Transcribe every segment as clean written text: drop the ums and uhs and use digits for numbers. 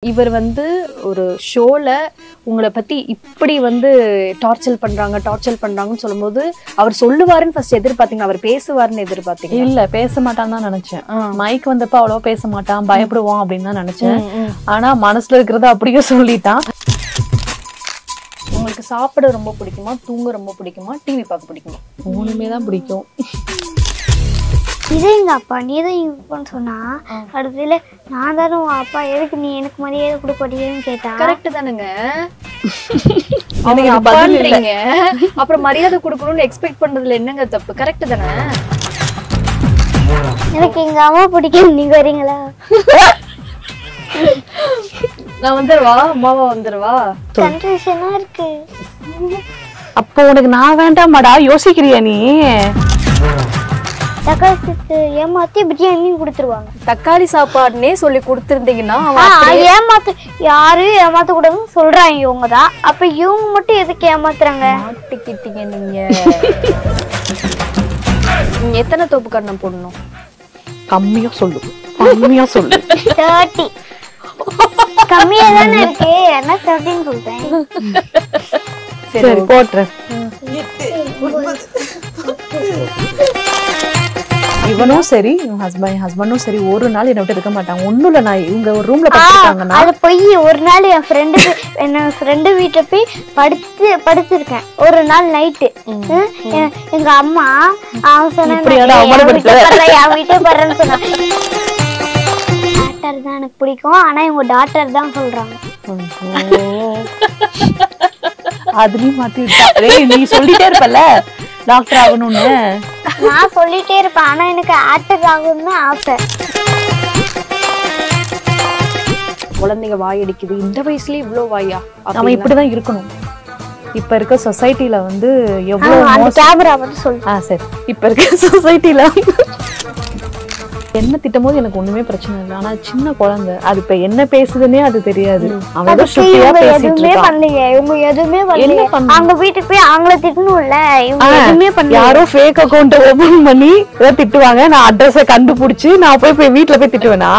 இவர் வந்து ஒரு ஷோல உங்களை பத்தி இப்படி வந்து டார்ச்சர் பண்றாங்கன்னு சொல்லும்போது அவர் சொல்லுவாருன்னு ஃபர்ஸ்ட் எதிர்பார்த்தீங்க, அவர் பேசுவாருன்னு எதிர்பார்த்தீங்க? இல்ல, பேச மாட்டான்னு தான் நினைச்சேன். மைக் வந்தப்ப அவ்வளவா பேச மாட்டான், பயப்படுவான் அப்படின்னு தான் நினைச்சேன். ஆனா மனசுல இருக்கிறத அப்படியே சொல்லிட்டான். உங்களுக்கு சாப்பிட ரொம்ப பிடிக்குமா, தூங்க ரொம்ப பிடிக்குமா, டிவி பார்க்க பிடிக்குமா? மூணுமே தான் பிடிக்கும். இதே எங்க அப்பா நீ தான் இங்கன்னு சொன்னா அடுத்ததுல நான் தானே உன் அப்பா, எதுக்கு நீ எனக்கு மரியாதை கொடுப்படியேன்னு கேட்டா கரெக்ட் தானுங்க. அப்புறம் மரியாதை கொடுக்கணும்னு எக்ஸ்பெக்ட் பண்றதுல என்னங்க தப்பு? கரெக்ட் தானே? எனக்கு எங்க அம்மா பிடிக்கும், நீங்க வரீங்களா? நான் வந்துருவா, அம்மாவா வந்துருவா? கன்ஃபியூஷனா இருக்கு. அப்போ உனக்கு நான் வேண்டாமாடா, யோசிக்கிறியா நீ? தக்காளி ஏமாத்தி பிரியாணி கொடுத்துருவாங்க. தக்காளி சாப்பாடுனே சொல்லி கொடுத்துருந்தீங்கன்னா ஏமாத்து யாரு ஏமாத்த கூடாதுன்னு சொல்றாங்க இவங்க தான். அப்ப இவங்க மட்டும் எதுக்கு ஏமாத்துறாங்க? மாட்டிக்கிட்டீங்க நீங்க. நீங்க எத்தனை தோப்பு கண்ணம் போடணும்? கம்மியா சொல்லு, கம்மியா சொல்லு. 30. கம்மியா தானே இருக்கு, என்ன 30 சொல்றேன். சரி போட்டுறேன். இவனும் சரி என் ஹஸ்பண்டும் சரி ஒரு நாள் என்ன விட்டு இருக்க மாட்டாங்க. ஒண்ணும் இல்ல, நான் இவங்க ஒரு ரூம்ல படுத்துட்டாங்கன்னா அது போய் ஒரு நாள் என் ஃப்ரெண்டு வீட்டுல போய் படுத்திருக்கேன் ஒரு நாள் நைட்டு. எங்க அம்மா அவன் சொன்ன வீட்டை படுறேன்னு சொன்னாங்க. டாக்டர் தான் எனக்கு பிடிக்கும், ஆனா இவங்க டாக்டர் தான் சொல்றாங்க. அதுலயும் மாத்தி விட்டா. நீ சொல்லிட்டே இருப்பல டாக்டர் ஆகணும்னு. நான் சொல்லிட்டே இருப்பேன், ஆனா எனக்கு ஆக்டர் ஆகணும்னு ஆசை. குழந்தைங்க வாய் அடிக்குது, இந்த வயசுலயே இவ்வளவு வாயா? நம்ம இப்படிதான் இருக்கணும். இப்ப இருக்க சொசைட்டில வந்து எவ்வளவு கேமரா வந்து சொல்லு. சரி, இப்ப இருக்க சொசைட்டில என்ன திட்டும் போது எனக்கு ஒண்ணுமே பிரச்சனை இல்லை. ஆனா சின்ன குழந்தை அது இப்ப என்ன பேசுதுன்னே அது தெரியாது. அவன் எதுவுமே பண்ணலையே, இவங்க எதுவுமே பண்ணல. அவங்க வீட்டுக்கு போய் அவங்கள திட்டணும்ல, இவங்க எதுவுமே பண்ணல. யாரோ ஃபேக் அக்கவுண்ட் ஓபன் பண்ணி ஏதோ திட்டுவாங்க, நான் அட்ரஸ கண்டுபிடிச்சு நான் போய் வீட்டுல போய் திட்டுவேனா?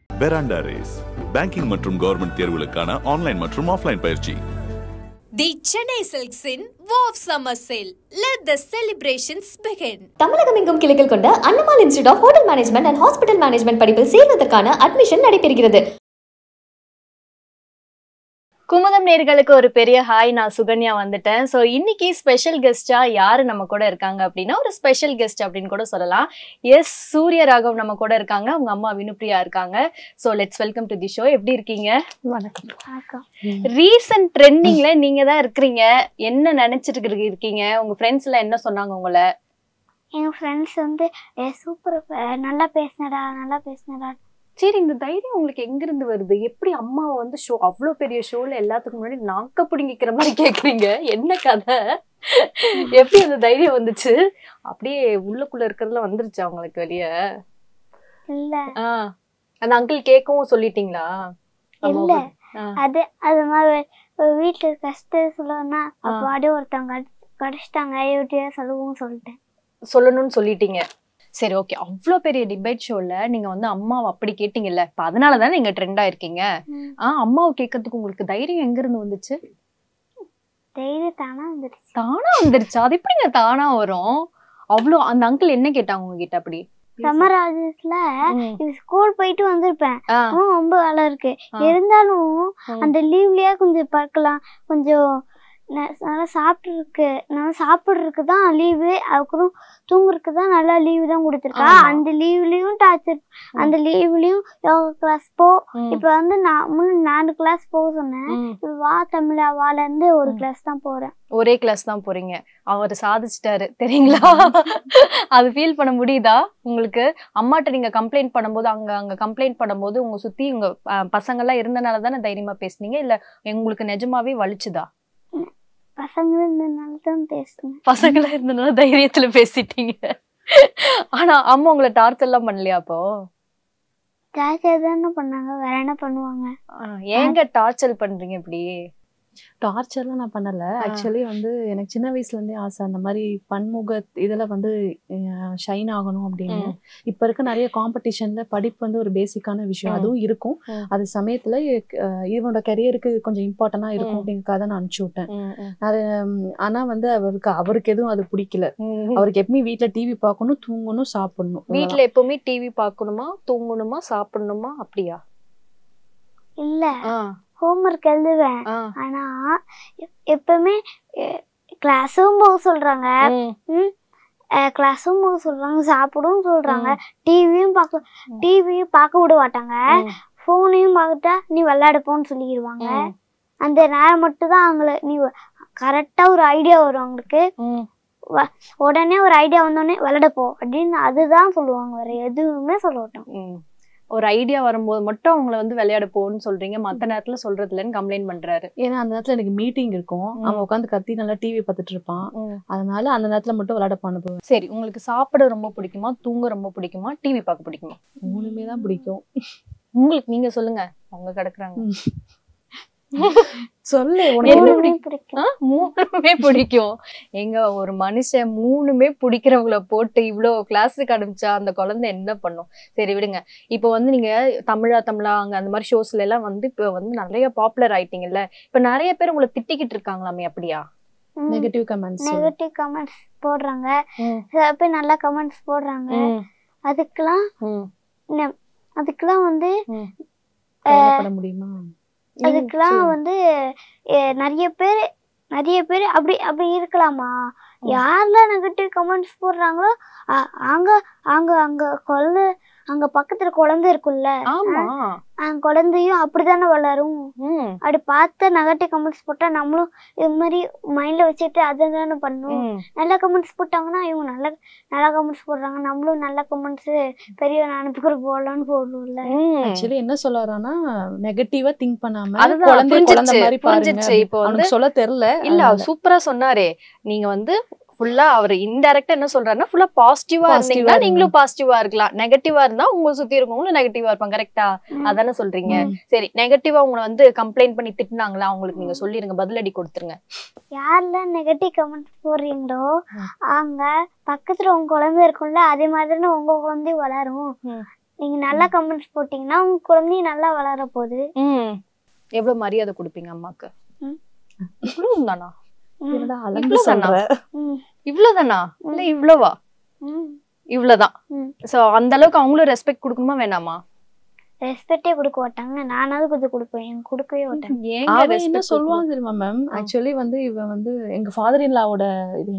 பெராண்டா ரேஸ் பேங்கிங் மற்றும் கவர்மெண்ட் தேர்வுகளுக்கான ஆன்லைன் மற்றும் ஆஃப்லைன் பயிற்சி. The Chennai Silks in Wow Summer Sale. Let the celebrations begin. தமிழகம் எங்கும் கிளைகள் கொண்ட அண்ணமால் institute of hotel management and hospital management படிப்பில் சேர்வதற்கான அட்மிஷன் நடைபெறுகிறது. குமுதம் நேர்களுக்கு ஒரு பெரிய ஹாய், நான் சுகன்யா வந்துட்டேன். ஸோ இன்னைக்கு ஸ்பெஷல் கெஸ்டா யாரு நம்ம கூட இருக்காங்க அப்படின்னா, ஒரு ஸ்பெஷல் கெஸ்ட் அப்படின்னு கூட சொல்லலாம். எஸ் சூர்யா ராகவ் நம்ம கூட இருக்காங்க, அவங்க அம்மா வினுப்ரியா இருக்காங்க. So let's welcome to the show. எப்படி இருக்கீங்க? வணக்கம். ரீசன்ட் ட்ரெண்டிங்ல நீங்க தான் இருக்கிறீங்க, என்ன நினைச்சிட்டு இருக்கீங்க? உங்க ஃப்ரெண்ட்ஸ் எல்லாம் என்ன சொன்னாங்க உங்களை? எங்க ஃப்ரெண்ட்ஸ் வந்து சூப்பர், நல்லா பேசினடா. சரி, இந்த தைரியம் உங்களுக்கு எங்க இருந்து வருது? எப்படி அம்மாவை வந்து ஷோ அவ்வளோ பெரிய ஷோல எல்லாத்துக்கும் முன்னாடி நாக்க பிடிங்கிக்கிற மாதிரி கேக்குறீங்க? என்ன கதை? எப்படி அந்த தைரியம் வந்துச்சு? அப்படியே உள்ளுக்குள்ள இருக்கிறதுல வந்துருச்சு அவங்களுக்கு வெளியே? இல்ல அந்த அங்கிள் கேட்கவும் சொல்லிட்டீங்களா? இல்ல, அது மாதிரி வீட்டுல கஷ்டம் சொல்லணும்னா அப்படியே ஒருத்தவங்க கடிச்சிட்டாங்க, சொல்லணும்னு சொல்லிட்டீங்க. சரி, ஓகே. அவ்வளோ பெரிய டிபேட் ஷோல நீங்க வந்து அம்மாவை அப்படி கேட்டீங்கல்ல, இப்ப அதனாலதானே நீங்க ட்ரெண்ட் ஆயிருக்கீங்க. அம்மாவை கேட்கறதுக்கு உங்களுக்கு தைரியம் எங்க இருந்து வந்துச்சு? தைரியம் தானா வந்துருச்சா? அது எப்படிங்க தானா வரும்? அவ்வளோ அந்த அங்கிள் என்ன கேட்டாங்க உங்ககிட்ட? அப்படி சம்மராஜஸ்ல ஸ்கூல் போயிட்டு வந்திருப்பேன், ரொம்ப வேலை இருக்கு, இருந்தாலும் அந்த லீவ்லயே கொஞ்சம் பார்க்கலாம், கொஞ்சம் நல்லா சாப்பிட்றதுக்கு தான் லீவு, அதுக்கப்புறம் தூங்குறதுக்கு தான் நல்லா லீவு தான் கொடுத்துருக்கா. அந்த லீவ்லயும் டார்ச்சர், அந்த லீவ்லயும் யோகா கிளாஸ் போ. இப்ப வந்து நான் 4 கிளாஸ் போக சொன்னேன், இப்ப வா தமிழா வால இருந்து ஒரு கிளாஸ் தான் போறேன். ஒரே கிளாஸ் தான் போறீங்க. அவர் சாதிச்சிட்டாரு தெரியுங்களா? அது ஃபீல் பண்ண முடியுதா உங்களுக்கு? அம்மாட்ட நீங்க கம்ப்ளைண்ட் பண்ணும்போது, அங்க கம்ப்ளைண்ட் பண்ணும்போது உங்க சுத்தி உங்க பசங்க எல்லாம் இருந்தனால தானே தைரியமா பேசுனீங்க, இல்ல உங்களுக்கு நிஜமாவே வலிச்சுதா? பசங்களா இருந்தனால தைரியத்துல பேசிட்டீங்க. ஆனா அம்மா உங்களை டார்ச்சர் எல்லாம் பண்ணலையா? அப்போ டார்ச்சர் தானே பண்ணாங்க, வேற என்ன பண்ணுவாங்க? ஏங்க டார்ச்சர் பண்றீங்க இப்படி? டார்ச்சர்லாம் நான் பண்ணல. ஆக்சுவலி வந்து எனக்கு சின்ன வயசுல இருந்தே ஆசை அந்த மாதிரி பன்முக இதுல வந்து ஷைன் ஆகணும் அப்படின்னு. இப்ப இருக்க நிறைய காம்படிஷன்ல படிப்பு வந்து ஒரு பேசிக்கான விஷயம், அதுவும் இருக்கும். அது சமயத்துல இவனோட கரியருக்கு கொஞ்சம் இம்பார்ட்டன்டா இருக்கும் அப்படிங்கிறதுக்காக நான் அனுப்பிச்சு விட்டேன். ஆனா வந்து அவருக்கு எதுவும் அது பிடிக்கல. அவருக்கு எப்பவுமே வீட்டுல டிவி பார்க்கணும், தூங்கணும், சாப்பிடணும். வீட்டுல எப்பவுமே டிவி பார்க்கணுமா, தூங்கணுமா, சாப்பிடணுமா? அப்படியா? இல்ல, ஹோம்ஒர்க் எழுதுவேன். ஆனா எப்பவுமே கிளாஸும் போக சொல்றாங்க, கிளாஸும் போக சொல்றாங்க, சாப்பிடவும் சொல்றாங்க, டிவியும் பார்க்க விட மாட்டாங்க. போனையும் பார்த்துட்டா நீ விளையாடுப்போன்னு சொல்லிடுவாங்க. அந்த நேரம் மட்டும் தான் அவங்கள நீ கரெக்டா ஒரு ஐடியா வரும் அவங்களுக்கு. உடனே ஒரு ஐடியா வந்தோடனே விளையாடப்போ அப்படின்னு அதுதான் சொல்லுவாங்க, வேற எதுவுமே சொல்ல மாட்டோம். ஒரு ஐடியா வரும்போது மட்டும் அவங்கள வந்து விளையாட போன்னு சொல்றீங்க, மத்த நேரத்துல சொல்றது இல்லைன்னு கம்ப்ளைண்ட் பண்றாரு. ஏன்னா அந்த நேரத்துல எனக்கு மீட்டிங் இருக்கும், அவன் உட்காந்து கத்தி நல்லா டிவி பார்த்துட்டு இருப்பான். அதனால அந்த நேரத்துல மட்டும் விளையாட அனுப்புவேன். சரி, உங்களுக்கு சாப்பிட ரொம்ப பிடிக்குமா, தூங்க ரொம்ப பிடிக்குமா, டிவி பார்க்க பிடிக்குமா? மூணுமே தான் பிடிக்கும். உங்களுக்கு நீங்க சொல்லுங்க, அவங்க கிடக்குறாங்க. சொல்லு. மூணுமே பிடிக்கும். எங்க ஒரு மனுஷன் மூணுமே பிடிக்கிறவங்கள போட்டு இவ்வளவு கிளாஸுக்கு அனுப்பிச்சா அந்த குழந்தை என்ன பண்ணும்? சரி விடுங்க. இப்ப வந்து நீங்க தமிழா அங்க அந்த மாதிரி ஷோஸ்ல எல்லாம் வந்து இப்ப வந்து நிறைய பாப்புலர் ஆயிட்டீங்கல்ல, இப்ப நிறைய பேர் உங்களை திட்டிக்கிட்டு இருக்காங்களாமே, அப்படியா? நெகட்டிவ் கமெண்ட்ஸ் போடுறாங்க, சில பேர் நல்ல கமெண்ட்ஸ் போடுறாங்க. அதுக்கெல்லாம் வந்து முடியுமா? அதுக்கெல்லாம் வந்து நிறைய பேர் அப்படி இருக்கலாமா? யாரெல்லாம் நெகட்டிவ் கமெண்ட்ஸ் போடுறாங்களோ அங்க பக்கத்துல குழந்தை இருக்குல்ல, குழந்தையும் அப்படித்தானே வளரும். அப்படி பார்த்து நெகட்டிவ் கமெண்ட்ஸ் போட்டா நம்மளும் இது மாதிரி மைண்ட்ல வச்சுட்டு அதை தானே பண்ணும். நல்ல கமெண்ட்ஸ் போட்டாங்கன்னா இவங்க நல்ல கமெண்ட்ஸ் போடுறாங்க, நம்மளும் நல்ல கமெண்ட்ஸ் பெரிய அனுப்புகிற போடலாம்னு போடுவோம்ல. ஆக்சுவலி என்ன சொல்றாருன்னா, நெகட்டிவா திங்க் பண்ணாம அதுதான் குழந்தை மாதிரி புரிஞ்சிருச்சு. இப்போ வந்து சொல்ல தெரியல இல்ல, சூப்பரா சொன்னாரே. நீங்க வந்து ஃபுல்லா அவர் இன்டைரக்டா என்ன சொல்றாருன்னா, ஃபுல்லா பாசிட்டிவா இருந்தீங்கன்னா நீங்களும் பாசிட்டிவா இருக்கலாம், நெகட்டிவா இருந்தா உங்களை சுத்தி இருக்கவங்களும் நெகட்டிவா இருப்பாங்க. கரெக்டா? அதானே சொல்றீங்க? சரி, நெகட்டிவா உங்களை வந்து கம்ப்ளைண்ட் பண்ணி திட்டினாங்களா, அவங்களுக்கு நீங்க சொல்லிருங்க, பதிலடி கொடுத்துருங்க. யாரெல்லாம் நெகட்டிவ் கமெண்ட் போடுறீங்களோ அங்க பக்கத்துல உங்க குழந்தை இருக்கும்ல, அதே மாதிரி உங்க குழந்தையும் வளரும். நீங்க நல்ல கமெண்ட்ஸ் போட்டீங்கன்னா உங்க குழந்தையும் நல்லா வளர போகுது. எவ்வளவு மரியாதை கொடுப்பீங்க அம்மாக்கு? இவ்வளவுதானா? இவ்வளவுதானா? இல்ல இவ்வளவா? இவ்வளவுதான். சோ அந்த அளவுக்கு அவங்களும் ரெஸ்பெக்ட் கொடுக்கணுமா வேணாமா? ரெஸ்பெக்டே கொடுக்க மாட்டாங்க. நானாவது கொஞ்சம் கொடுப்பேன், எனக்கு கொடுக்கவே மாட்டேன். என்ன சொல்லுவாங்க தெரியுமா மேம்? ஆக்சுவலி வந்து இவன் வந்து எங்க ஃபாதர் இன்லாவோட இது,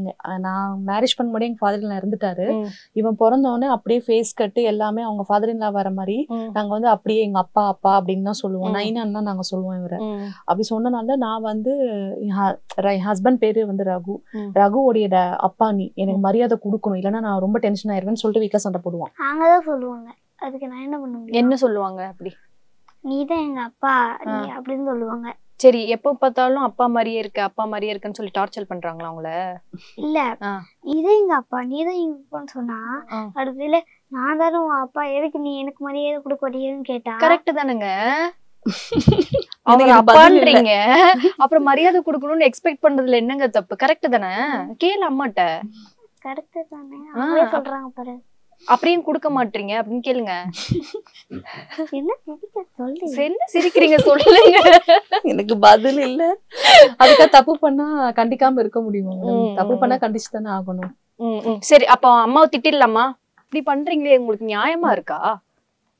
நான் மேரேஜ் பண்ணும்போது எங்க ஃபாதர் இன்லா இருந்துட்டாரு. இவன் பிறந்தவொடனே அப்படியே ஃபேஸ் கட்டு எல்லாமே அவங்க ஃபாதர் இன்லா வர மாதிரி நாங்க வந்து அப்படியே எங்க அப்பா அப்படின்னு தான் சொல்லுவோம். நைனான்னு நாங்க சொல்லுவோம் இவரை. அப்படி சொன்னனால நான் வந்து என் ஹஸ்பண்ட் பேரு வந்து ரகுவோடைய அப்பா, நீ எனக்கு மரியாதை கொடுக்கணும், இல்லைன்னா நான் ரொம்ப டென்ஷன் ஆயிருவேன்னு சொல்லிட்டு வீட்டுல சண்டை போடுவான். அங்கதான் சொல்லுவாங்க. அதுக்கு நான் என்ன பண்ணுவேன்? என்ன சொல்லுவாங்க? அப்படி நீதான் எங்க அப்பா அப்படின்னு சொல்லுவாங்க. சரி, எப்ப பார்த்தாலும் அப்பா மாதிரியே இருக்குன்னு சொல்லி டார்ச்சர் பண்றாங்களா அவங்கள? இல்ல, நீதான் எங்க அப்பா, நீதான் எங்க அப்பான்னு சொன்னா அடுத்துல நான் தானே உன் அப்பா, எதுக்கு நீ எனக்கு மரியாதை கொடுக்க மாட்டேன்னு கேட்டா கரெக்ட் தானுங்க. அவங்க அப்பான்றீங்க, அப்புறம் மரியாதை கொடுக்கணும்னு எக்ஸ்பெக்ட் பண்றதுல என்னங்க தப்பு? கரெக்ட் தானே? கேளு அம்மாட்ட. கரெக்ட் தானே? அவங்களே சொல்றாங்க பாரு. அப்படியும் கொடுக்க மாட்டீங்க அப்படின்னு கேளுங்க. என்ன சிரிக்கிறீங்க? சொல்லுங்க. எனக்கு பதில் இல்ல. அதுக்கா தப்பு பண்ணா கண்டிக்காம இருக்க முடியுமா? தப்பு பண்ணா கண்டிச்சு தானே ஆகணும். சரி, அப்ப அம்மாவை திட்டிடலாமா? இப்படி பண்றீங்களே, உங்களுக்கு நியாயமா இருக்கா?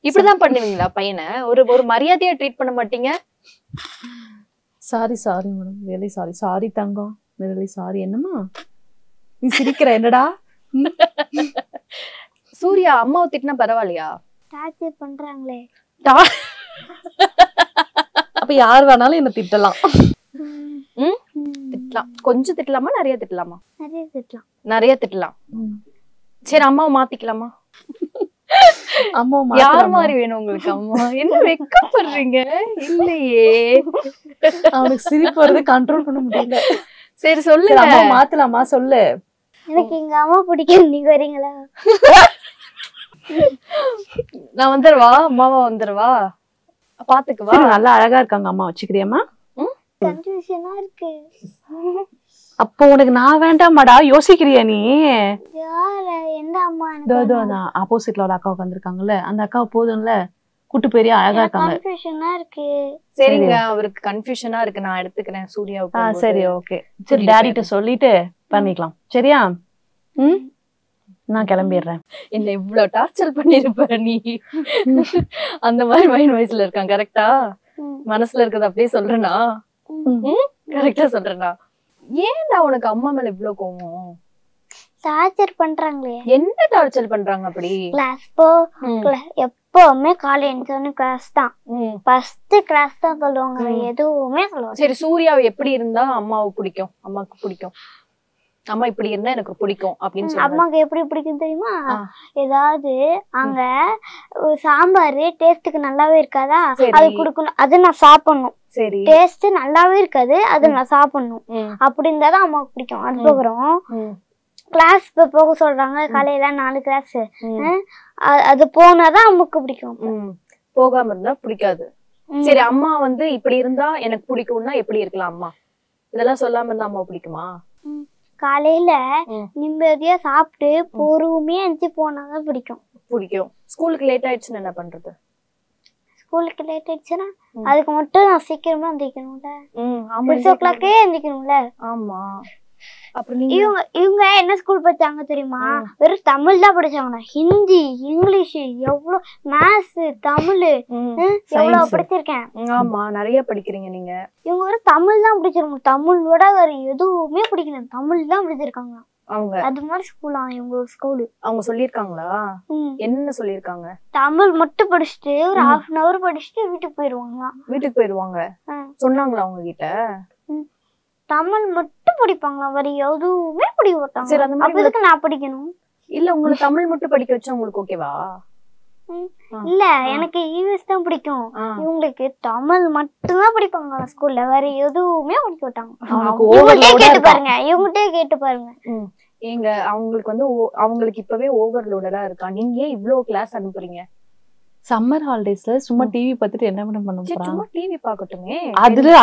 இப்படிதான் பண்ணுவீங்களா பையனை? ஒரு மரியாதையா ட்ரீட் பண்ண மாட்டீங்க? சாரி மேடம், ரியலி சாரி தங்கம், ரியலி சாரி. என்னமா நீ சிரிக்கிற? என்னடா சூர்யா, அம்மாவை திட்டினா பரவாயில்லையா? டார்ச்சர் பண்றாங்களே. அப்ப யார் வேணாலும் என்ன திட்டலாம். திட்டலாம். கொஞ்சம் திட்டலாமா, நிறைய திட்டலாமா? நிறைய திட்டலாம். சரி, அம்மாவை மாத்திக்கலாமா? அம்மா யார் மாதிரி வேணும் உங்களுக்கு அம்மா? என்ன வெக்கப்படுறீங்க? இல்லையே, அவனுக்கு சிரிப்பு வருது, கண்ட்ரோல் பண்ண முடியல. சரி சொல்லுங்க, அம்மா மாத்தலாமா? சொல்லு. எனக்கு எங்க அம்மா பிடிக்கும், நீங்க வரீங்களா? நான் வந்துருவா, அம்மாவா வந்துருவா, பாத்துக்குவா. நல்லா அழகா இருக்காங்க அம்மா, வச்சுக்கிறியம்மா? கன்ஃபியூஷனா இருக்கு. அப்போ உனக்கு நான் வேண்டாமாடா, யோசிக்கிறியா நீ? யார எந்த அம்மா? ஆப்போசிட்ல ஒரு அக்கா உட்காந்துருக்காங்கல்ல, அந்த அக்கா போதும்ல, கூட்டு பெரிய அழகா இருக்காங்க. கன்ஃபியூஷனா இருக்கு. சரிங்க, அவருக்கு கன்ஃபியூஷனா இருக்கு, நான் எடுத்துக்கிறேன் சூர்யாவுக்கு. சரி ஓகே, சரி டாடிட்ட சொல்லிட்டு பண்ணிக்கலாம் சரியா? நான் கிளம்பிடுறேன். என்ன இவ்வளவு டார்ச்சர் பண்ணிருப்ப நீ. அந்த மாதிரி மைண்ட் வயசுல இருக்கான். கரெக்டா மனசுல இருக்கிறது அப்படியே சொல்றேனா? கரெக்டா சொல்றேனா? ஏன்டா உனக்கு அம்மா மேல இவ்வளவு கோவம்? டார்ச்சர் பண்றாங்களே. என்ன டார்ச்சர் பண்றாங்க அப்படி? கிளாஸ் போ, எப்பவுமே காலையில எழுந்தோன்னு கிளாஸ் தான், ஃபர்ஸ்ட் கிளாஸ் தான் சொல்லுவாங்க, எதுவுமே சொல்லுவாங்க. சரி, சூர்யாவை எப்படி இருந்தா அம்மாவுக்கு பிடிக்கும்? அம்மாவுக்கு பிடிக்கும், அம்மா இப்படி இருந்தா எனக்கு பிடிக்கும் அப்படின்னு சொல்லி. அம்மாக்கு எப்படி பிடிக்கும் தெரியுமா? ஏதாவது அங்க சாம்பார் டேஸ்டுக்கு நல்லாவே இருக்காதா, அது குடுக்கணும், அது நான் சாப்பிடணும். சரி, டேஸ்ட் நல்லாவே இருக்காது, அது நான் சாப்பிடணும். அப்படி இருந்தாதான் அம்மாவுக்கு பிடிக்கும். அதுக்கப்புறம் கிளாஸ் போக சொல்றாங்க, காலையில 4 கிளாஸ், அது போனாதான் அம்மாவுக்கு பிடிக்கும். போகாம இருந்தா பிடிக்காது. சரி, அம்மா வந்து இப்படி இருந்தா எனக்கு பிடிக்கும்னா எப்படி இருக்கலாம் அம்மா? இதெல்லாம் சொல்லாம இருந்தா அம்மா பிடிக்குமா? காலையில நிம்மதியா சாப்பிட்டு பொறுமையா எந்திரிச்சு போனாதான் பிடிக்கும். பிடிக்கும். ஸ்கூலுக்கு லேட் ஆயிடுச்சுன்னு என்ன பண்றது? ஸ்கூலுக்கு லேட் ஆயிடுச்சுன்னா அதுக்கு மட்டும் நான் சீக்கிரமா எந்திரிக்கணும்ல, 6 o'clock எந்திரிக்கணும்ல. ஆமா. இவங்க என்ன ஸ்கூல் படிச்சாங்க தெரியுமா? வெறும் தமிழ் தான் படிச்சாங்க. ஹிந்தி, இங்கிலீஷ், எவ்வளவு மேத்ஸ், தமிழ் எவ்வளவு படிச்சிருக்கேன். ஆமா, நிறைய படிக்கிறீங்க நீங்க. இவங்க வெறும் தமிழ் தான் படிச்சிருக்காங்க, தமிழோட வேற எதுவுமே படிக்கல, தமிழ் தான் படிச்சிருக்காங்க அவங்க. அது மாதிரி ஸ்கூலா இவங்க ஸ்கூலு? அவங்க சொல்லிருக்காங்களா? என்ன சொல்லிருக்காங்க? தமிழ் மட்டும் படிச்சுட்டு ஒரு 1/2 hour படிச்சுட்டு வீட்டுக்கு போயிருவாங்க. வீட்டுக்கு போயிருவாங்க சொன்னாங்களா அவங்க கிட்ட? தமிழ் மட்டும் படிப்பாங்களா, வேற எதுவுமே படிக்க மாட்டாங்க. அப்ப நான் படிக்கணும்? இல்ல, உங்களுக்கு தமிழ் மட்டும் படிக்க வச்சா உங்களுக்கு ஓகேவா? இல்ல, எனக்கு இங்கிலீஷ் தான் பிடிக்கும். இவங்களுக்கு தமிழ் மட்டும் தான் படிப்பாங்க ஸ்கூல்ல, வேற எதுவுமே படிக்க மாட்டாங்க. இவங்ககிட்டே கேட்டு பாருங்க. ஏங்க, அவங்களுக்கு வந்து அவங்களுக்கு இப்பவே ஓவர்லோடடா இருக்கா? நீங்க ஏன் இவ்ளோ கிளாஸ் அனுப்புறீங்க? சம்மர் ஹாலிடேஸ்ல சும்மா டிவி பார்த்துட்டு என்ன பண்ண போறாங்க? சும்மா டிவி பார்க்கட்டுமே.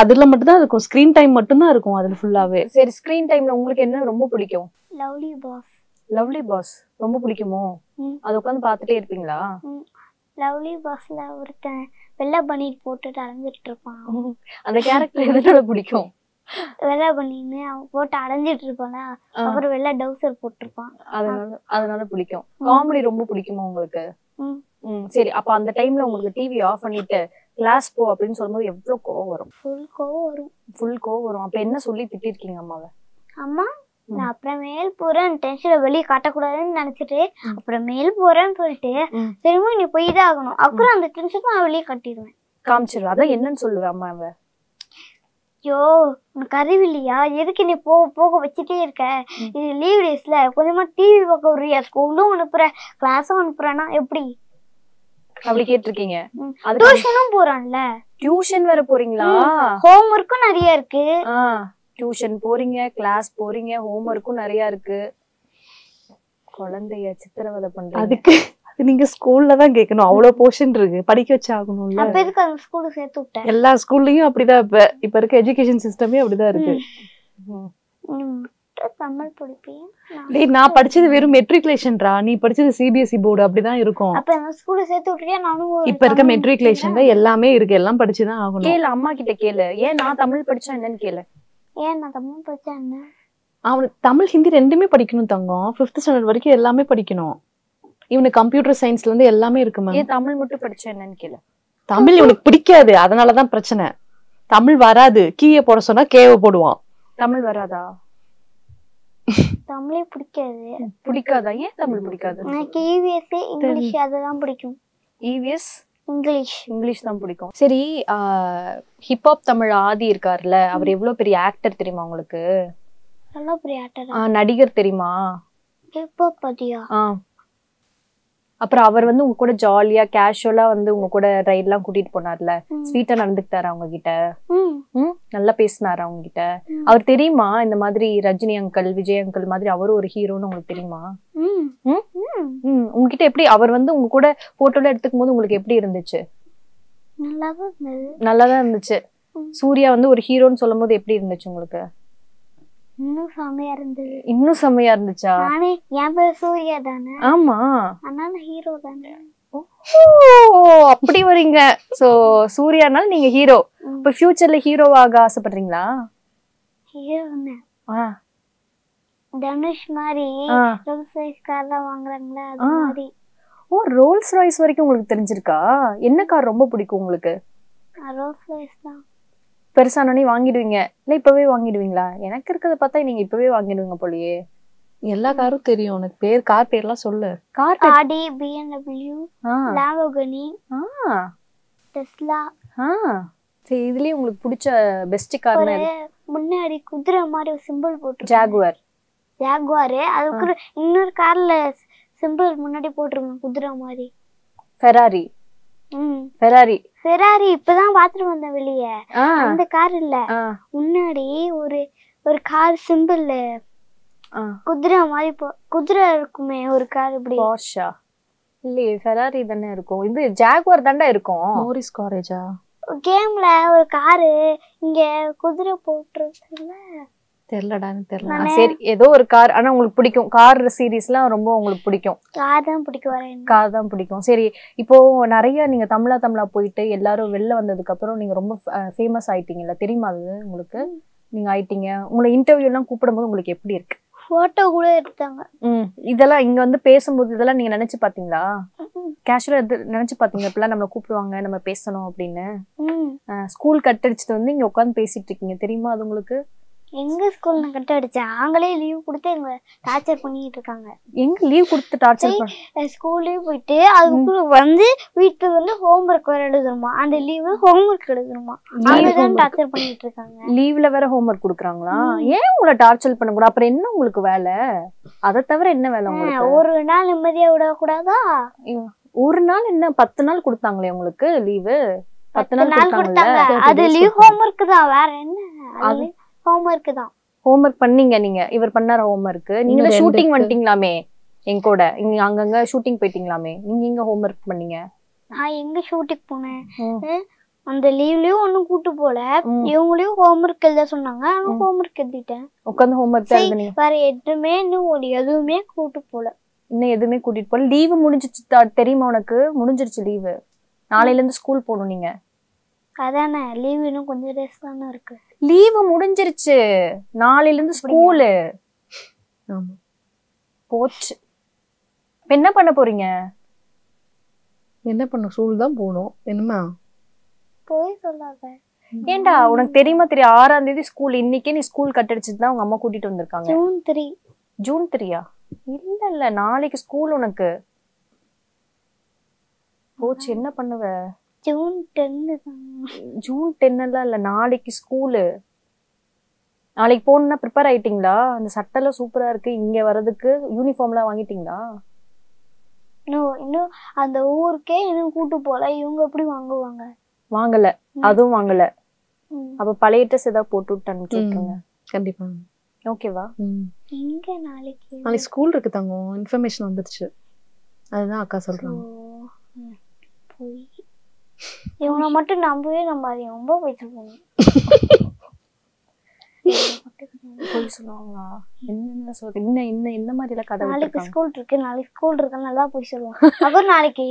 அதுல மட்டும் தான் இருக்கும், ஸ்கிரீன் டைம் மட்டும் தான் இருக்கும் அதுல ஃபுல்லாவே. சரி, ஸ்கிரீன் டைம்ல உங்களுக்கு என்ன ரொம்ப பிடிக்கும்? Lovely pass. லவ்லி பாஸ் ரொம்ப பிடிக்குமோ? அது உட்கார்ந்து பார்த்துட்டே இருப்பீங்களா? லவ்லி பாஸ்ல ஒருத்தன் வெள்ளை பனியன் போட்டுட்டு அலைஞ்சிட்டு இருப்பான். அந்த கேரக்டர் எதனால பிடிக்கும்? வெள்ளை பனியன்னு அவன் போட்டு அலைஞ்சிட்டு இருப்பானா, அப்புறம் வெள்ளை டவுசர் போட்டிருப்பான், அதனால பிடிக்கும். காமெடி ரொம்ப பிடிக்குமா உங்களுக்கு? சரி, அப்ப அந்த டைம்ல உங்களுக்கு டிவி ஆஃப் பண்ணிட்டு கிளாஸ் போ அப்படின்னு சொல்லும்போது எவ்வளவு கோவம் வரும்? ஃபுல் கோவம் வரும். அப்ப என்ன சொல்லி திட்டிருக்கீங்க அம்மாவை? அம்மா, நான் அப்புறமேல் போறேன், டென்ஷனை வெளியே காட்டக்கூடாதுன்னு நினைச்சிட்டு அப்புறமேல் போறேன்னு சொல்லிட்டு திரும்ப நீ போய் தான் ஆகணும், அப்புறம் அந்த டென்ஷன் நான் வெளியே காட்டிடுவேன், காமிச்சிடுவேன். அதான் என்னன்னு சொல்லுவேன் அம்மாவை? ஐயோ, உனக்கு அறிவில்லையா, எதுக்கு நீ போக போக வச்சுட்டே இருக்க, இது லீவ் டேஸ்ல கொஞ்சமா டிவி பார்க்க விடுறியா, ஸ்கூலும் அனுப்புற கிளாஸும் அனுப்புறேன்னா எப்படி அப்படி கேட்டிருக்கீங்க? டியூஷனும் போறான்ல. டியூஷன் வேற போறீங்களா? ஹோம் ஒர்க்கும் நிறைய இருக்கு. டியூஷன் போறீங்க, கிளாஸ் போறீங்க, ஹோம் ஒர்க்கும் நிறைய இருக்கு. குழந்தைய சித்திரவதை பண்றீங்க. அதுக்கு அது நீங்க ஸ்கூல்ல தான் கேட்கணும், அவ்வளவு போர்ஷன் இருக்கு, படிக்க வச்சு ஆகணும்ல. அப்ப எதுக்கு அந்த ஸ்கூல்ல சேர்த்து விட்டேன்? எல்லா ஸ்கூல்லயும் அப்படிதான். இப்ப இருக்க எஜுகேஷன் சிஸ்டமே அப்படிதான் இருக்கு. தமிழ் படிப்பேன். டேய், நான் படிச்சது வெறும் மெட்ரிகுலேஷன்டா, நீ படிச்சது சிபிஎஸ்இ போர்டு, அப்படிதான் இருக்கும். அப்ப அந்த ஸ்கூல்ல சேர்த்து விட்டுறியா? நானும் இப்ப இருக்க மெட்ரிகுலேஷன்ல எல்லாமே இருக்கு, எல்லாம் படிச்சுதான் ஆகணும். கேளு, அம்மா கிட்ட கேளு. ஏன் நான் தமிழ் படிச்சா என்னன்னு கேளு. ஏன் நான் தமிழ் படிச்சா என்ன? அவனுக்கு தமிழ் ஹிந்தி ரெண்டுமே படிக்கணும் தங்கம். 5th ஸ்டாண்டர்ட் வரைக்கும் எல்லாமே படிக்கணும். இவனுக்கு கம்ப்யூட்டர் சயின்ஸ்ல இருந்து எல்லாமே இருக்கு மேம். ஏன் தமிழ் மட்டும் படிச்சா என்னன்னு கேளு. தமிழ் இவனுக்கு பிடிக்காது, அதனாலதான் பிரச்சனை. தமிழ் வராது, கீயை போட சொன்னா கேவை போடுவான். தமிழ் வராதா? தமிழே பிடிக்காது. பிடிக்காதா? ஏன் தமிழ் பிடிக்காது? எனக்கு இவிஎஸ் இங்கிலீஷ் அதெல்லாம் பிடிக்கும். இவிஎஸ் இங்கிலீஷ் தான் பிடிக்கும். சரி, ஹிப்ஹாப் தமிழ் ஆதி இருக்காருல்ல, அவர் எவ்வளவு பெரிய ஆக்டர் தெரியுமா உங்களுக்கு? நல்ல பெரிய ஆக்டர். நடிகர் தெரியுமா? ஹிப்ஹாப் பாத்தியா? அப்புறம் அவர் வந்து உங்க கூட ஜாலியா கேஷுவலா வந்து உங்க கூட ரைட் எல்லாம் கூட்டிட்டு போனார்ல, ஸ்வீட்டா நடந்துக்கிட்டாரு அவங்க கிட்ட, நல்லா பேசினாரு அவங்க கிட்ட. அவர் தெரியுமா இந்த மாதிரி ரஜினி அங்கிள், விஜய் அங்கிள் மாதிரி அவரும் ஒரு ஹீரோன்னு உங்களுக்கு தெரியுமா? உங்ககிட்ட எப்படி அவர் வந்து உங்க கூட போட்டோல எடுத்துக்கும் போது உங்களுக்கு எப்படி இருந்துச்சு? நல்லாதான் இருந்துச்சு. சூர்யா வந்து ஒரு ஹீரோன்னு சொல்லும் போது எப்படி இருந்துச்சு உங்களுக்கு? இன்னும் செமையா இருந்தது. இன்னும் செம்மையா இருந்துச்சா? நானே என் பேர் சூர்யா தானே, ஆமா. அதனால ஹீரோ தானே. ஓ அப்படி வரீங்க. சோ சூர்யானால நீங்க ஹீரோ. இப்ப ஃபியூச்சர்ல ஹீரோவாக ஆசைப்படுறீங்களா? ஹீரோன்னு ஆ தனுஷ் மாதிரி ஆ. ரோல்ஸ் ராய்ஸ் கார்லாம் வாங்குறாங்களா அது ஆ. மாதிரி. ஓ ரோல்ஸ் ராய்ஸ் வரைக்கும் உங்களுக்கு தெரிஞ்சிருக்கா? என்ன கார் ரொம்ப பிடிக்கும் உங்களுக்கு? ரோல்ஸ் ராய்ஸ் தான். பெருசானோடனே வாங்கிடுவீங்க இல்ல இப்பவே வாங்கிடுவீங்களா? எனக்கு இருக்கிறத பார்த்தா நீங்க இப்பவே வாங்கிடுவீங்க போலயே. எல்லா காரும் தெரியும் உனக்கு. கார் பேர்லாம் சொல்லு. கார் ஆடி, BMW, லாம்போர்கினி, டெஸ்லா. சரி இதுலயே உங்களுக்கு பிடிச்ச பெஸ்ட் கார்னா ஒரு முன்னாடி குதிரை மாதிரி ஒரு சிம்பிள் போட்டு ஜாகுவார். ஜாகுவார். அதுக்கு இன்னொரு கார்ல சிம்பிள் முன்னாடி போட்டிருக்கோம் குதிரை மாதிரி. ஃபெராரி. ஃபெராரி இப்பதான் பாத்துட்டு வந்தேன் வெளியே. அந்த கார் இல்ல, முன்னாடி ஒரு கார் சிம்பிள் குதிரை மாதிரி குதிரை இருக்குமே ஒரு கார். இப்படி போர்ஷா இல்லையே, ஃபெராரி தானே இருக்கும். இது ஜாகுவார் தாண்டா இருக்கும். மோரிஸ் காரேஜா? கேம்ல ஒரு காரு இங்க குதிரை போட்டுருக்குல்ல, தெரியலடா எனக்கு தெரியல. சரி ஏதோ ஒரு கார். ஆனா உங்களுக்கு பிடிக்கும் கார் சீரீஸ்லாம் ரொம்ப உங்களுக்கு பிடிக்கும்? கார் தான் பிடிக்கும். கார் தான் பிடிக்கும். சரி இப்போ நிறைய நீங்க தமிழா போயிட்டு எல்லாரும் வெளில வந்ததுக்கு அப்புறம் நீங்க ரொம்ப ஃபேமஸ் ஆயிட்டீங்கல்ல, தெரியுமா அது உங்களுக்கு? நீங்க ஆயிட்டீங்க. உங்களை இன்டர்வியூ எல்லாம் கூப்பிடும்போது உங்களுக்கு எப்படி இருக்கு? போட்டோ கூட எடுத்தாங்க. இதெல்லாம் இங்க வந்து பேசும்போது இதெல்லாம் நீங்க நினைச்சு பாத்தீங்களா? கேஷுவலா நினைச்சு பாத்தீங்க இப்பெல்லாம் நம்மள கூப்பிடுவாங்க நம்ம பேசணும் அப்படின்னு? ஸ்கூல் கட் அடிச்சுட்டு வந்து இங்க உட்காந்து பேசிட்டு இருக்கீங்க, தெரியுமா அது உங்களுக்கு? எங்க ஸ்கூல் நான் கட் அடிச்சேன். அவங்களே லீவ் கொடுத்து எங்க டார்ச்சர் பண்ணிட்டு இருக்காங்க. எங்க லீவ் கொடுத்து டார்ச்சர்? ஸ்கூல்லே போயிட்டு அதுக்குள்ள வந்து வீட்டுக்கு வந்து ஹோம்வொர்க் வேற எழுதணுமா, அந்த லீவ்ல ஹோம்வொர்க் எழுதணுமா, அதுதான் டார்ச்சர் பண்ணிட்டு இருக்காங்க. லீவ்ல வேற ஹோம்வொர்க் கொடுக்குறாங்களா? ஏன் உங்களை டார்ச்சர் பண்ண கூட? அப்புறம் என்ன உங்களுக்கு வேலை? அதை தவிர என்ன வேலை உங்களுக்கு? ஒரு நாள் நிம்மதியா விட கூடாதா? ஒரு நாள் என்ன 10 நாள் கொடுத்தாங்களே உங்களுக்கு லீவு? 10 நாள் கொடுத்தாங்க. அது லீவ் ஹோம்வொர்க் தான், வேற என்ன? அது ஹோம்வொர்க் தான். ஹோம்வொர்க் பண்ணீங்க நீங்க? இவர் பண்ணார ஹோம்வொர்க்? நீங்க ஷூட்டிங் வந்துட்டீங்களாமே என் கூட, இங்க அங்கங்க ஷூட்டிங் போயிட்டீங்களாமே, நீங்க எங்க ஹோம்வொர்க் பண்ணீங்க? நான் எங்க ஷூட்டிங் போனேன்? அந்த லீவ்லயும் ஒன்னும் கூட்டு போல, இவங்களையும் ஹோம்வொர்க் எழுத சொன்னாங்க. நான் ஹோம்வொர்க் எழுதிட்டேன். உட்காந்து ஹோம்வொர்க் எழுதுனீங்க? வேற எதுவுமே கூட்டு போல. இன்னும் எதுவுமே கூட்டிட்டு போல? லீவு முடிஞ்சிச்சு தெரியுமா உனக்கு? முடிஞ்சிருச்சு லீவு. நாளையில இருந்து ஸ்கூல் போகணும் நீங்க. அதானே லீவ் இன்னும் கொஞ்சம் டேஸ் தானே இருக்கு. லீவு முடிஞ்சிருச்சு, நாளையில இருந்து ஸ்கூலு. போச்சு. இப்ப என்ன பண்ண போறீங்க? என்ன பண்ண? ஸ்கூல் தான் போகணும். என்னமா போய் சொல்லாத. ஏண்டா உனக்கு தெரியுமா? 6ஆம் தேதி ஸ்கூல். இன்னைக்கே நீ ஸ்கூல் கட் அடிச்சுட்டு தான் உங்க அம்மா கூட்டிட்டு வந்திருக்காங்க. ஜூன் 3 இல்ல நாளைக்கு ஸ்கூல் உனக்கு. போச்சு, என்ன பண்ணுவ? ஜூன் 10 எல்லாம் இல்ல, நாளைக்கு ஸ்கூலு. நாளைக்கு போகணும்னா ப்ரிப்பேர் ஆயிட்டீங்களா? அந்த சட்டை எல்லாம் சூப்பரா இருக்கு. இங்க வர்றதுக்கு யூனிஃபார்ம் எல்லாம் வாங்கிட்டீங்களா? இன்னும் அந்த ஊருக்கே இன்னும் கூட்டு போல. இவங்க எப்படி வாங்குவாங்க? வாங்கல, அதுவும் வாங்கல. அப்ப பழைய ட்ரெஸ் ஏதாவது போட்டு விட்டான்னு கேட்குங்க. கண்டிப்பா. ஓகேவா? எங்க நாளைக்கு ஸ்கூல் இருக்கு தங்கம். இன்ஃபர்மேஷன் வந்துருச்சு, அதுதான் அக்கா சொல்றாங்க. போய் இவனை மட்டும் நம்பவே நம்பாது. ரொம்ப போய் சொல்லுவாங்க. போய் சொல்லுவாங்களா? என்ன சொல்றது? இந்த மாதிரி எல்லாம் கதை. நாளைக்கு ஸ்கூல் இருக்கு நல்லா போய் சொல்லுவான். அப்புறம் நாளைக்கு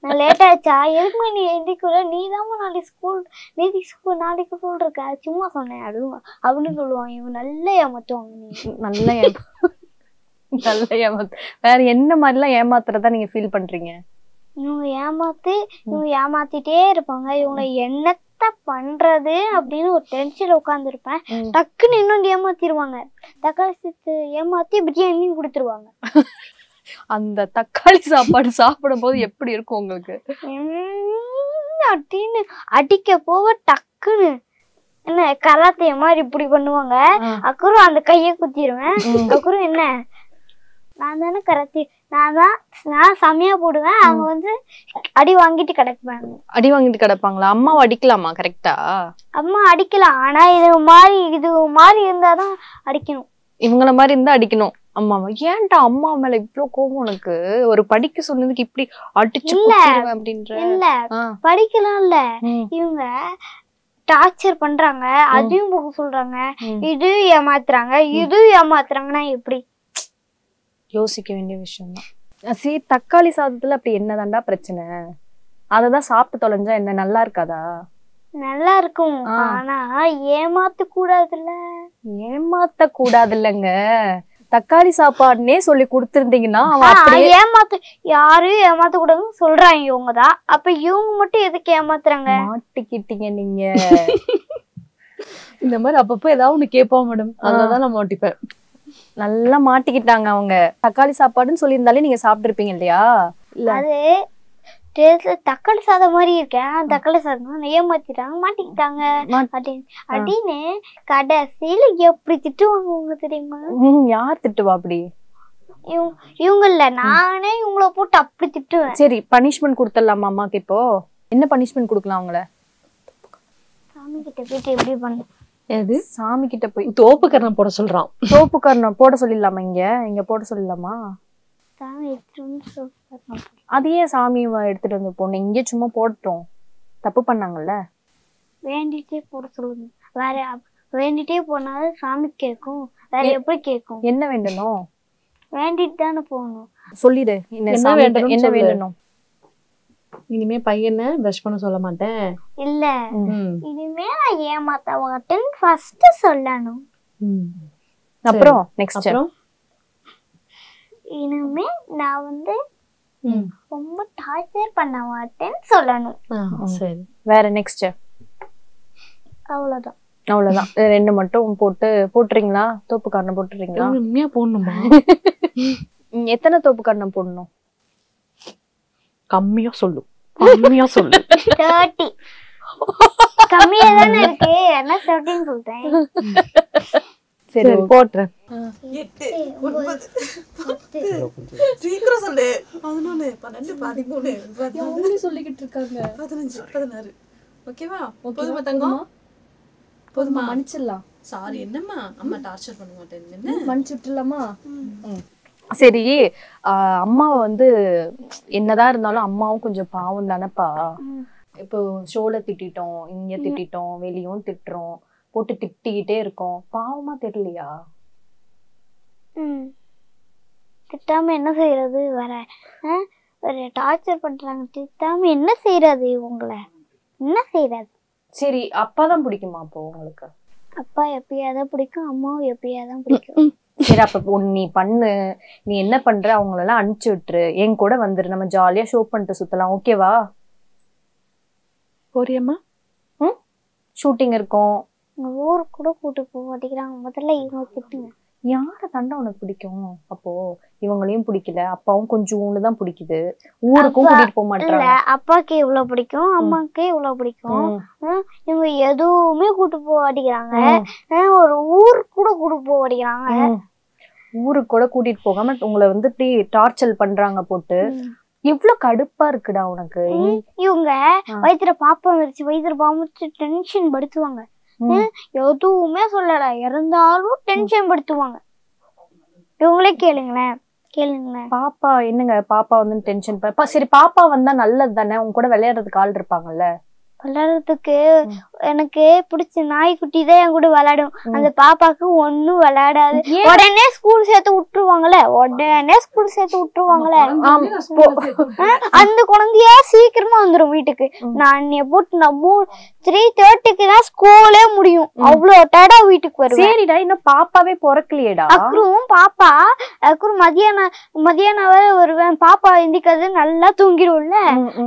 நான் லேட் ஆச்சா, எதுக்குமே நீ எதிர்க்குற, நீதாம்மா நாளைக்கு ஸ்கூல் இருக்கா, சும்மா சொன்னேன் அப்படின்னு சொல்லுவான். இவன் நல்லா ஏமாத்துவாங்க. நீ நல்லா ஏமாத்து. வேற என்ன மாதிரி எல்லாம் ஏமாத்துறதா நீங்க ஃபீல் பண்றீங்க? இவங்க ஏமாத்திட்டே இருப்பாங்க. இவங்க என்னத்த பண்றது அப்படின்னு ஒரு டென்ஷன்ல உட்கார்ந்து இருப்பேன். டக்குன்னு இன்னும் ஏமாத்திடுவாங்க. தக்காளி சேர்த்து ஏமாத்தி பிரியாணி கொடுத்துருவாங்க. அந்த தக்காளி சாப்பாடு சாப்பிடும் போது எப்படி இருக்கும் உங்களுக்கு? அப்படின்னு அடிக்க போக டக்குன்னு என்ன கராத்தைய மாதிரி இப்படி பண்ணுவாங்க. அப்புறம் அந்த கைய குத்திடுவேன். அப்புறம் என்ன, நான் தானே கராத்தி, நான் செமையா போடுவேன். அவங்க வந்து அடி வாங்கிட்டு கிடப்பாங்களா? அம்மாவை அடிக்கலாமா? கரெக்டா அம்மா அடிக்கலாம். ஆனா இது மாதிரி இருந்தாதான் அடிக்கணும். இவங்கள மாதிரி இருந்தா அடிக்கணும் அம்மாவை. ஏன்டா அம்மா மேல இவ்வளவு கோபம் உனக்கு? ஒரு படிக்க சொன்னதுக்கு இப்படி அடிச்சு அப்படின்ற? இல்ல படிக்கலாம் இல்ல, இவங்க டார்ச்சர் பண்றாங்க, அதையும் போக சொல்றாங்க, இது ஏமாத்துறாங்க, இது ஏமாத்துறாங்கன்னா எப்படி? யோசிக்க வேண்டிய விஷயம் தான். சரி, தக்காளி சாதத்துல அப்படி என்னதான்டா பிரச்சனை? அததான் சாப்பிட்டு தொலைஞ்சா என்ன நல்லா இருக்காதா? நல்லா இருக்கும், ஆனா ஏமாத்த கூடாதுல்ல. ஏமாத்த கூடாது இல்லங்க. தக்காளி சாப்பாடுனே சொல்லி கொடுத்திருந்தீங்கன்னா யாரும் ஏமாத்த கூடாதுன்னு சொல்றாங்க இவங்கதான். அப்ப இவங்க மட்டும் எதுக்கு ஏமாத்துறாங்க? மாட்டிக்கிட்டீங்க நீங்க. இந்த மாதிரி அப்பப்போ ஏதாவது ஒண்ணு கேட்போம் மேடம், அதனாலதான் நான் மாட்டிப்பேன். நல்லா மாட்டிக்கிட்டாங்க அவங்க. தக்காளி சாப்பாடுன்னு சொல்லியிருந்தாலே நீங்க சாப்பிட்டு இருப்பீங்க இல்லையா? அது தக்காளி சாதம் மாதிரி இருக்கேன், தக்காளி சாதம் ஏமாத்திட்டாங்க, மாட்டிக்கிட்டாங்க அப்படின்னு கடைசியில எப்படி திட்டுவாங்க தெரியுமா? யார் திட்டுவா அப்படி? இவங்க இல்ல, நானே இவங்கள போட்டு அப்படி திட்டுவேன். சரி, பனிஷ்மெண்ட் கொடுத்துடலாமா அம்மாக்கு? இப்போ என்ன பனிஷ்மெண்ட் கொடுக்கலாம் அவங்கள? சாமி கிட்ட போயிட்டு எப்படி பண்ண? எது? சாமி கிட்ட போய் தோப்பு கர்ணம் போட சொல்றான். தோப்பு கர்ணம் போட சொல்லிடலாமா? இங்க போட சொல்லலாமா? அதையே சாமி எடுத்துட்டு வந்து போடணும். இங்கே சும்மா போட்டோம், தப்பு பண்ணாங்கல்ல. வேண்டிட்டே போட சொல்லுங்க. வேற வேண்டிட்டே போனாலும் சாமி கேட்கும், வேற எப்படி கேட்கும்? என்ன வேண்டணும்? வேண்டிட்டு தானே போகணும். சொல்லிடு, என்ன வேண்டணும்? இனிமே பையனை பிரஷ் பண்ண சொல்ல மாட்டேன். இல்ல, இனிமே நான் ஏமாத்த மாட்டேன்னு ஃபர்ஸ்ட் சொல்லணும். அப்புறம் நெக்ஸ்ட் இனிமே நான் வந்து ரொம்ப டார்ச்சர் பண்ண மாட்டேன்னு சொல்லணும். சரி, வேற நெக்ஸ்ட்? அவ்வளவுதான். அவ்வளவுதான். ரெண்டு மட்டும் போட்டுறீங்களா? தோப்பு காரணம் போட்டுறீங்களா? உண்மையா போடணுமா? எத்தனை தோப்பு காரணம் போடணும்? கம்மியா சொல்லு, கம்மியா சொல்லு. 30. கம்மியா தானே இருக்கு, என்ன 30 சொல்றேன். சரி, போட்டுறேன். 8 9 சீக்கிரம் சொல்லு. 11 12 13 14 சொல்லிக்கிட்டு இருக்காங்க. 15 16. ஓகேவா? போதுமா தங்கம்? போதுமா? மன்னிச்சிடலாம். சாரி, என்னம்மா அம்மா டார்ச்சர் பண்ண மாட்டேன், என்ன மன்னிச்சு விட்டுலாமா? சரி, அம்மாவை வந்து என்னதான் இருந்தாலும் அம்மாவும் கொஞ்சம் பாவம் தானப்பா. இப்போ ஷோல திட்டோம், இங்க திட்டோம், வெளியும் திட்டுறோம், போட்டு திட்டிக்கிட்டே இருக்கோம். பாவமா தெரியலையா? திட்டாம என்ன செய்யறது? வேற டார்ச்சர் பண்றாங்க, திட்டாம என்ன செய்யறது? இவங்கள என்ன செய்யறது? சரி, அப்பாதான் பிடிக்குமா அப்போ உங்களுக்கு? அப்பா எப்பயாதான் பிடிக்கும், அம்மாவும் எப்பயாதான் பிடிக்கும். சரி, அப்ப நீ பண்ணு, நீ என்ன பண்ற அவங்களெல்லாம் அனுப்பிச்சு விட்டுரு, என் கூட வந்துரு, நம்ம ஜாலியா ஷோ பண்ணிட்டு சுத்தலாம். ஓகேவா? போறியம்மா? ஷூட்டிங் இருக்கும். ஊருக்கு கூட கூட்டு போக மாட்டேங்கிறாங்க. முதல்ல இவங்க திட்டுங்க. யார தண்டை உனக்கு பிடிக்கும்? அப்போ இவங்களையும் பிடிக்கல, அப்பாவும் கொஞ்சம் தான் பிடிக்குது, ஊருக்கும் கூட்டிட்டு போக மாட்டாங்க. அப்பாக்கு இவ்வளவு பிடிக்கும், அம்மாக்கு இவ்வளவு பிடிக்கும், இவங்க எதுவுமே கூட்டு போக மாட்டேங்கிறாங்க. ஒரு ஊருக்கு கூட கூட்டு போக மாட்டேங்கிறாங்க. ஊருக்கு கூட கூட்டிட்டு போகாம உங்களை வந்து இப்படி டார்ச்சர் பண்றாங்க போட்டு. எவ்வளவு கடுப்பா இருக்குடா உனக்கு. இவங்க வயிற்றுல பாப்பா வந்துருச்சு, வயிற்றுல பாம்பு டென்ஷன் படுத்துவாங்க. எதுவுமே சொல்லல, இருந்தாலும் டென்ஷன் படுத்துவாங்க. இவங்களே கேளுங்களேன். பாப்பா என்னங்க, பாப்பா வந்து டென்ஷன். சரி, பாப்பா வந்தா நல்லது தானே, உங்க கூட விளையாடுறதுக்கு ஆள் இருப்பாங்கல்ல. விளையாடுறதுக்கு எனக்கு பிடிச்ச நாய்க்குட்டி தான் என் கூட விளையாடும். அந்த பாப்பாக்கு ஒன்னும் விளையாடாது. உடனே ஸ்கூல் சேர்த்து விட்டுருவாங்கல்ல, அந்த குழந்தையா சீக்கிரமா வந்துரும் வீட்டுக்கு. நான் போட்டு 3:30 தான் ஸ்கூலே முடியும். அவ்வளவு டயர்டா வீட்டுக்கு வரும். சரிடா, இன்னும் பாப்பாவே பிறக்கலையேடா. அப்புறம் மதியானம் வருவேன். பாப்பா எந்திக்காது, நல்லா தூங்கிடும்ல.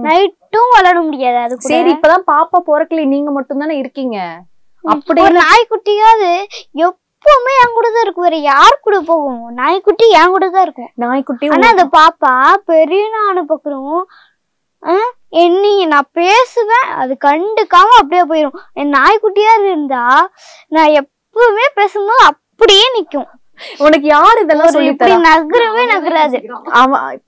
நைட்டும் விளையாட முடியாது. அது சரி, இப்பதான் பாப்பா பிறக்கல, நீங்க மட்டும் தானே இருக்கீங்க. அப்படி நாய்க்குட்டியாவது எப்பவுமே என் கூட தான் இருக்கும். வேற யாரு கூட போகும்? நாய்க்குட்டி என் கூட தான் இருக்கும். நாய்க்குட்டி. ஆனா அந்த பாப்பா பெரிய நானு பக்கம் என்னைய நான் பேசுவேன், அது கண்டுக்காம அப்படியே போயிடும். என் நாய்க்குட்டியா இருந்தா நான் எப்பவுமே பேசும்போது அப்படியே நிக்கும். உனக்கு யாரு இதெல்லாம் சொல்லி தரா? நகராது.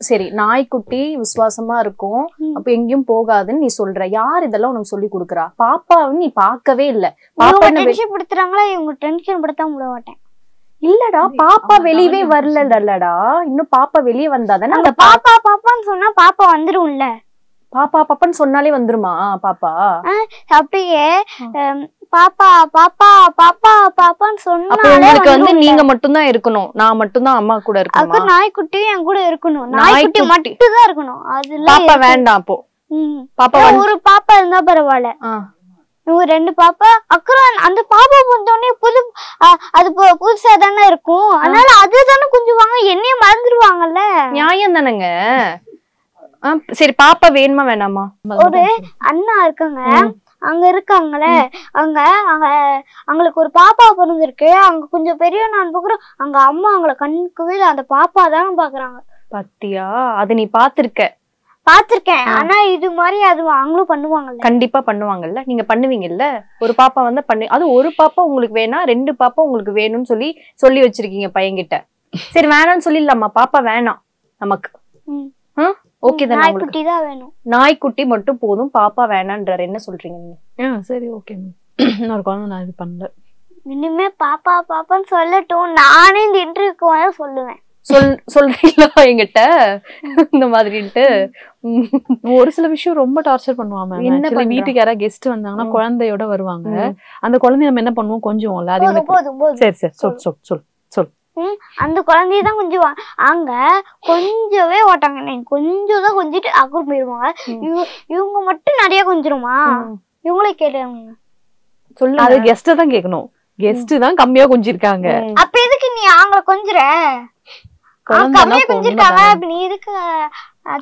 சரி, நாய்க்குட்டி விசுவாசமா இருக்கும், அப்ப எங்கேயும் போகாதுன்னு நீ சொல்ற. யார் இதெல்லாம் உனக்கு சொல்லி கொடுக்குறா? பாப்பாவும் நீ பாக்கவே இல்ல. பாப்பா டென்ஷன் படுத்துறாங்களா? இவங்க டென்ஷன் படுத்தாம விட மாட்டேன். இல்லடா, பாப்பா வெளியவே வரலடா. இன்னும் பாப்பா வெளியே வந்தாதானே. அந்த பாப்பான்னு சொன்னா பாப்பா வந்துரும்ல. பாப்பா பாப்பான்னு சொன்னாலே வந்துருமா பாப்பா? அப்படியே பாப்பா பாப்பா பாப்பா பாப்பான்னு உங்களுக்கு வந்து சொன்னாலே நீங்க மட்டும் தான் இருக்கணும், நான் மட்டும் தான் அம்மா கூட இருக்கணுமா? நாய்க்குட்டி என் கூட இருக்கணும், நாய்க்குட்டி மட்டும் தான் இருக்கணும். அதுல பாப்பா வேண்டாம் அப்போ. பாப்பா ஒரு பாப்பா இருந்தா பரவாயில்ல, இவங்க 2 பாப்பா. அப்புறம் அந்த பாப்பா வந்தோடனே அது புதுசா தானே இருக்கும், அதனால அதுதானே கொஞ்சம் வாங்க, என்னைய மறந்துடுவாங்கல்ல. நியாயம் தானேங்க. சரி பாப்பா வேணுமா வேணாமா? ஒரு அண்ணா இருக்காங்க, அங்க இருக்காங்களே, அங்க அவங்களுக்கு ஒரு பாப்பா பிறந்திருக்கு. அங்க கொஞ்சம் பெரிய நான் பாக்குறேன், அங்க அம்மா அவங்கள கண்ணுக்குவே அந்த பாப்பா தான் பாக்குறாங்க. பாத்தியா? அது நீ பாத்திருக்கேன். ஆனா இது மாதிரி அது அவங்களும் பண்ணுவாங்கல்ல? கண்டிப்பா பண்ணுவாங்கல்ல. நீங்க பண்ணுவீங்கல்ல. ஒரு பாப்பா வந்து அது ஒரு பாப்பா உங்களுக்கு வேணா, 2 பாப்பா உங்களுக்கு வேணும்னு சொல்லி வச்சிருக்கீங்க பையன்கிட்ட. சரி வேணாம்னு சொல்லிடலாமா? பாப்பா வேணாம் நமக்கு. ஓகே தானே? நாய்க்குட்டி தான் வேணும். நாய்க்குட்டி மட்டும் போதும், பாப்பா வேணான்றாரு. என்ன சொல்றீங்க நீங்க? சரி ஓகே. இன்னொரு குழந்தை நான் இது பண்ணல. இனிமே பாப்பா பாப்பான்னு சொல்லட்டும், நானே இந்த இன்டர்வியூக்கு சொல்லுவேன். சொல்றீங்களா என்கிட்ட இந்த மாதிரின்ட்டு? ஒரு சில விஷயம் ரொம்ப டார்ச்சர் பண்ணுவாங்க. வீட்டுக்கு யாராவது கெஸ்ட் வந்தாங்கன்னா குழந்தையோட வருவாங்க. அந்த குழந்தைய நம்ம என்ன பண்ணுவோம், கொஞ்சம் சரி சரி சொல் சொல் சொல் சொல். அந்த குழந்தையதான் கொஞ்சம் அங்க கொஞ்சவே ஓட்டாங்க, கொஞ்சம் தான் கொஞ்சிட்டு அப்புறம் போயிருவாங்க. இவங்க மட்டும் நிறைய கொஞ்சிருமா? இவங்களே கேட்டாங்க. சொல்லு. அது கெஸ்ட தான் கேட்கணும். கெஸ்ட் தான் கம்மியா கொஞ்சிருக்காங்க. அப்ப எதுக்கு நீ அவங்கள கொஞ்சுற? கம்மியா கொஞ்சிருக்காங்க, அப்ப நீ எதுக்கு?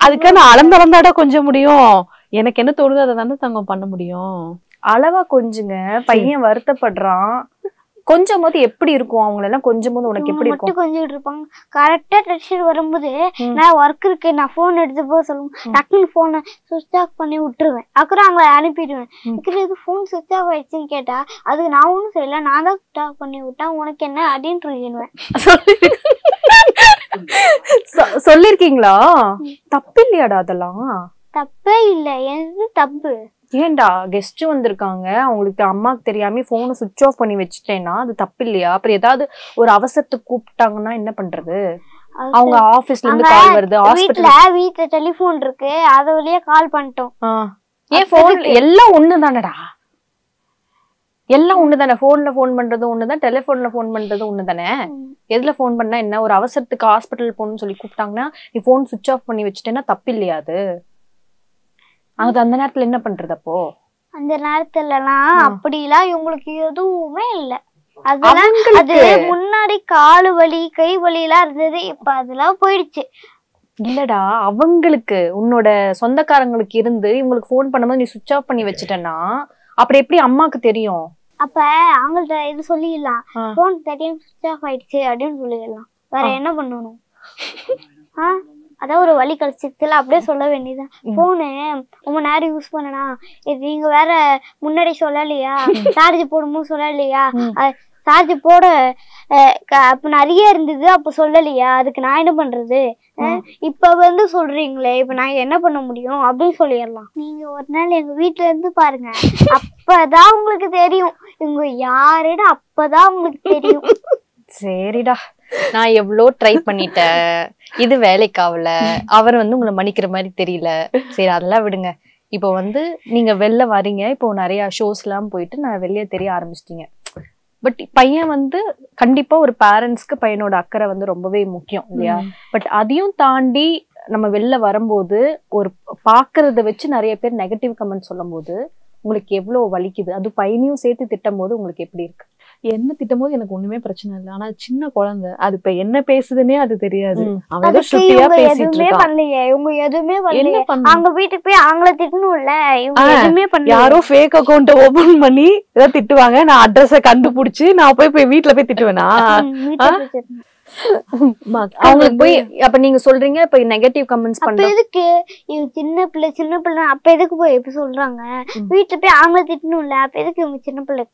அதுக்கு நான் அளந்தளந்தாடா கொஞ்சம் முடியும். எனக்கு என்ன தோணுதோ அதை தானே தங்கம் பண்ண முடியும். அளவா கொஞ்சுங்க. பையன் வருத்தப்படுறான். கொஞ்சம் போது எப்படி இருக்கும் அவங்கள எல்லாம்? கொஞ்சம் போது உனக்கு எப்படி இருக்கும்? கொஞ்சிட்டு இருப்பாங்க. கரெக்டா டெக்ஸ்ட் வரும்போது நான் ஒர்க் இருக்கு, நான் போன் எடுத்து போக சொல்லுவேன். டக்குன்னு போனை சுவிட்ச் ஆஃப் பண்ணி விட்டுருவேன். அப்புறம் அவங்களை அனுப்பிடுவேன். இது போன் சுவிட்ச் ஆஃப் ஆயிடுச்சுன்னு கேட்டா அதுக்கு நான் ஒன்னும் செய்யல, நான் தான் சுவிட்ச் ஆஃப் பண்ணி விட்டேன், உனக்கு என்ன அப்படின்னு சொல்லிடுவேன். சொல்லிருக்கீங்களா? தப்பு இல்லையாடா? அதெல்லாம் தப்பே இல்ல. எது தப்பு? ஏன்டா கெஸ்ட் வந்திருக்காங்க, அவங்களுக்கு அம்மாக்கு தெரியாம போனை சுவிட்ச் ஆஃப் பண்ணி வச்சுட்டேன்னா அது தப்பு இல்லையா? அப்புறம் ஏதாவது ஒரு அவசரத்துக்கு கூப்பிட்டாங்கன்னா என்ன பண்றது? அவங்க ஆபீஸ்ல இருந்து கால் வருது, வீட்டுல டெலிபோன் இருக்கு, அத வழியா கால் பண்ணிட்டோம். ஏன் போன் எல்லாம் ஒண்ணுதானடா? எல்லாம் ஒண்ணுதானே. போன்ல போன் பண்றதும் ஒண்ணுதான், டெலிபோன்ல போன் பண்றதும் ஒண்ணுதானே. எதுல போன் பண்ணா என்ன? ஒரு அவசரத்துக்கு ஹாஸ்பிட்டல் போகணும்னு சொல்லி கூப்பிட்டாங்கன்னா நீ போன் சுவிட்ச் ஆஃப் பண்ணி வச்சுட்டேன்னா தப்பு இல்லையா? அது அந்த நேரத்துல என்ன பண்றது? அப்போ அந்த நேரத்துல எல்லாம் அப்படிலாம் இவங்களுக்கு எதுவுமே இல்ல. அதெல்லாம் அது முன்னாடி காலு வலி கை வலி எல்லாம் இருந்தது, இப்ப அதெல்லாம் போயிடுச்சு. இல்லடா, அவங்களுக்கு உன்னோட சொந்தக்காரங்களுக்கு இருந்து இவங்களுக்கு போன் பண்ணும்போது நீ சுவிட்ச் ஆஃப் பண்ணி வச்சுட்டேன்னா அப்படி எப்படி அம்மாக்கு தெரியும்? அப்ப அவங்கள்ட்ட இது சொல்லிடலாம், போன் தெரியும் சுவிட்ச் ஆஃப் ஆயிடுச்சு அப்படின்னு சொல்லிடலாம். வேற என்ன பண்ணணும்? அதான் ஒரு வழி கிடைச்சிருச்சுல, அப்படியே சொல்ல வேண்டியதான். போனு ரொம்ப நேரம் யூஸ் பண்ணனா, நீங்க வேற முன்னாடி சொல்லலையா, சார்ஜ் போடும்போது சொல்லலையா, சார்ஜ் போட அப்ப நிறைய இருந்தது அப்ப சொல்லலையா, அதுக்கு நான் என்ன பண்றது? இப்ப வந்து சொல்றீங்களே, இப்ப நான் என்ன பண்ண முடியும் அப்படின்னு சொல்லிடலாம். நீங்க ஒரு நாள் எங்க வீட்டுல இருந்து பாருங்க, அப்பதான் உங்களுக்கு தெரியும் இவங்க யாருன்னு, அப்பதான் உங்களுக்கு தெரியும். சரிடா, நான் எவ்வளோ ட்ரை பண்ணிட்டேன், இது வேலைக்காவல. அவர் வந்து உங்களை மன்னிக்கிற மாதிரி தெரியல. சரி அதெல்லாம் விடுங்க. இப்போ வந்து நீங்க வெளில வரீங்க, இப்போ நிறைய ஷோஸ் எல்லாம் போயிட்டு நான் வெளியே தெரிய ஆரம்பிச்சிட்டீங்க. பட் பையன் வந்து கண்டிப்பா ஒரு பேரண்ட்ஸ்க்கு பையனோட அக்கறை வந்து ரொம்பவே முக்கியம் இல்லையா? பட் அதையும் தாண்டி நம்ம வெளில வரும்போது ஒரு பாக்குறத வச்சு நிறைய பேர் நெகட்டிவ் கமெண்ட் சொல்லும் போது உங்களுக்கு எவ்வளவு வலிக்குது? அது பையனையும் சேர்த்து திட்டும் போது உங்களுக்கு எப்படி இருக்கு? என்ன திட்டும் போது எனக்கு ஒண்ணுமே பிரச்சனை இல்லை. ஆனா சின்ன குழந்தை, அது இப்ப என்ன பேசுதுன்னே அது தெரியாது. அவன் ஏதோ சுட்டியா பேசிட்டு இருக்கான். இவங்க எதுவுமே பண்ணல. அவங்க வீட்டுக்கு போய் அவங்கள திட்டணும்ல, இவங்க எதுவுமே பண்ணல. யாரோ ஃபேக் அக்கவுண்ட் ஓபன் பண்ணி ஏதாவது திட்டுவாங்க, நான் அட்ரஸ கண்டுபிடிச்சு நான் போய் வீட்டுல போய் திட்டுவேனா? அவங்களுக்கு போய் அப்ப நீங்க சொல்றீங்க இப்ப நெகட்டிவ் கமெண்ட்ஸ் பண்றோம். அப்ப எதுக்கு இவங்க சின்ன பிள்ளை அப்ப எதுக்கு போய் எப்படி சொல்றாங்க? வீட்டுல போய் அவங்கள திட்டணும்ல, அப்ப எதுக்கு இவங்க சின்ன பிள்ளை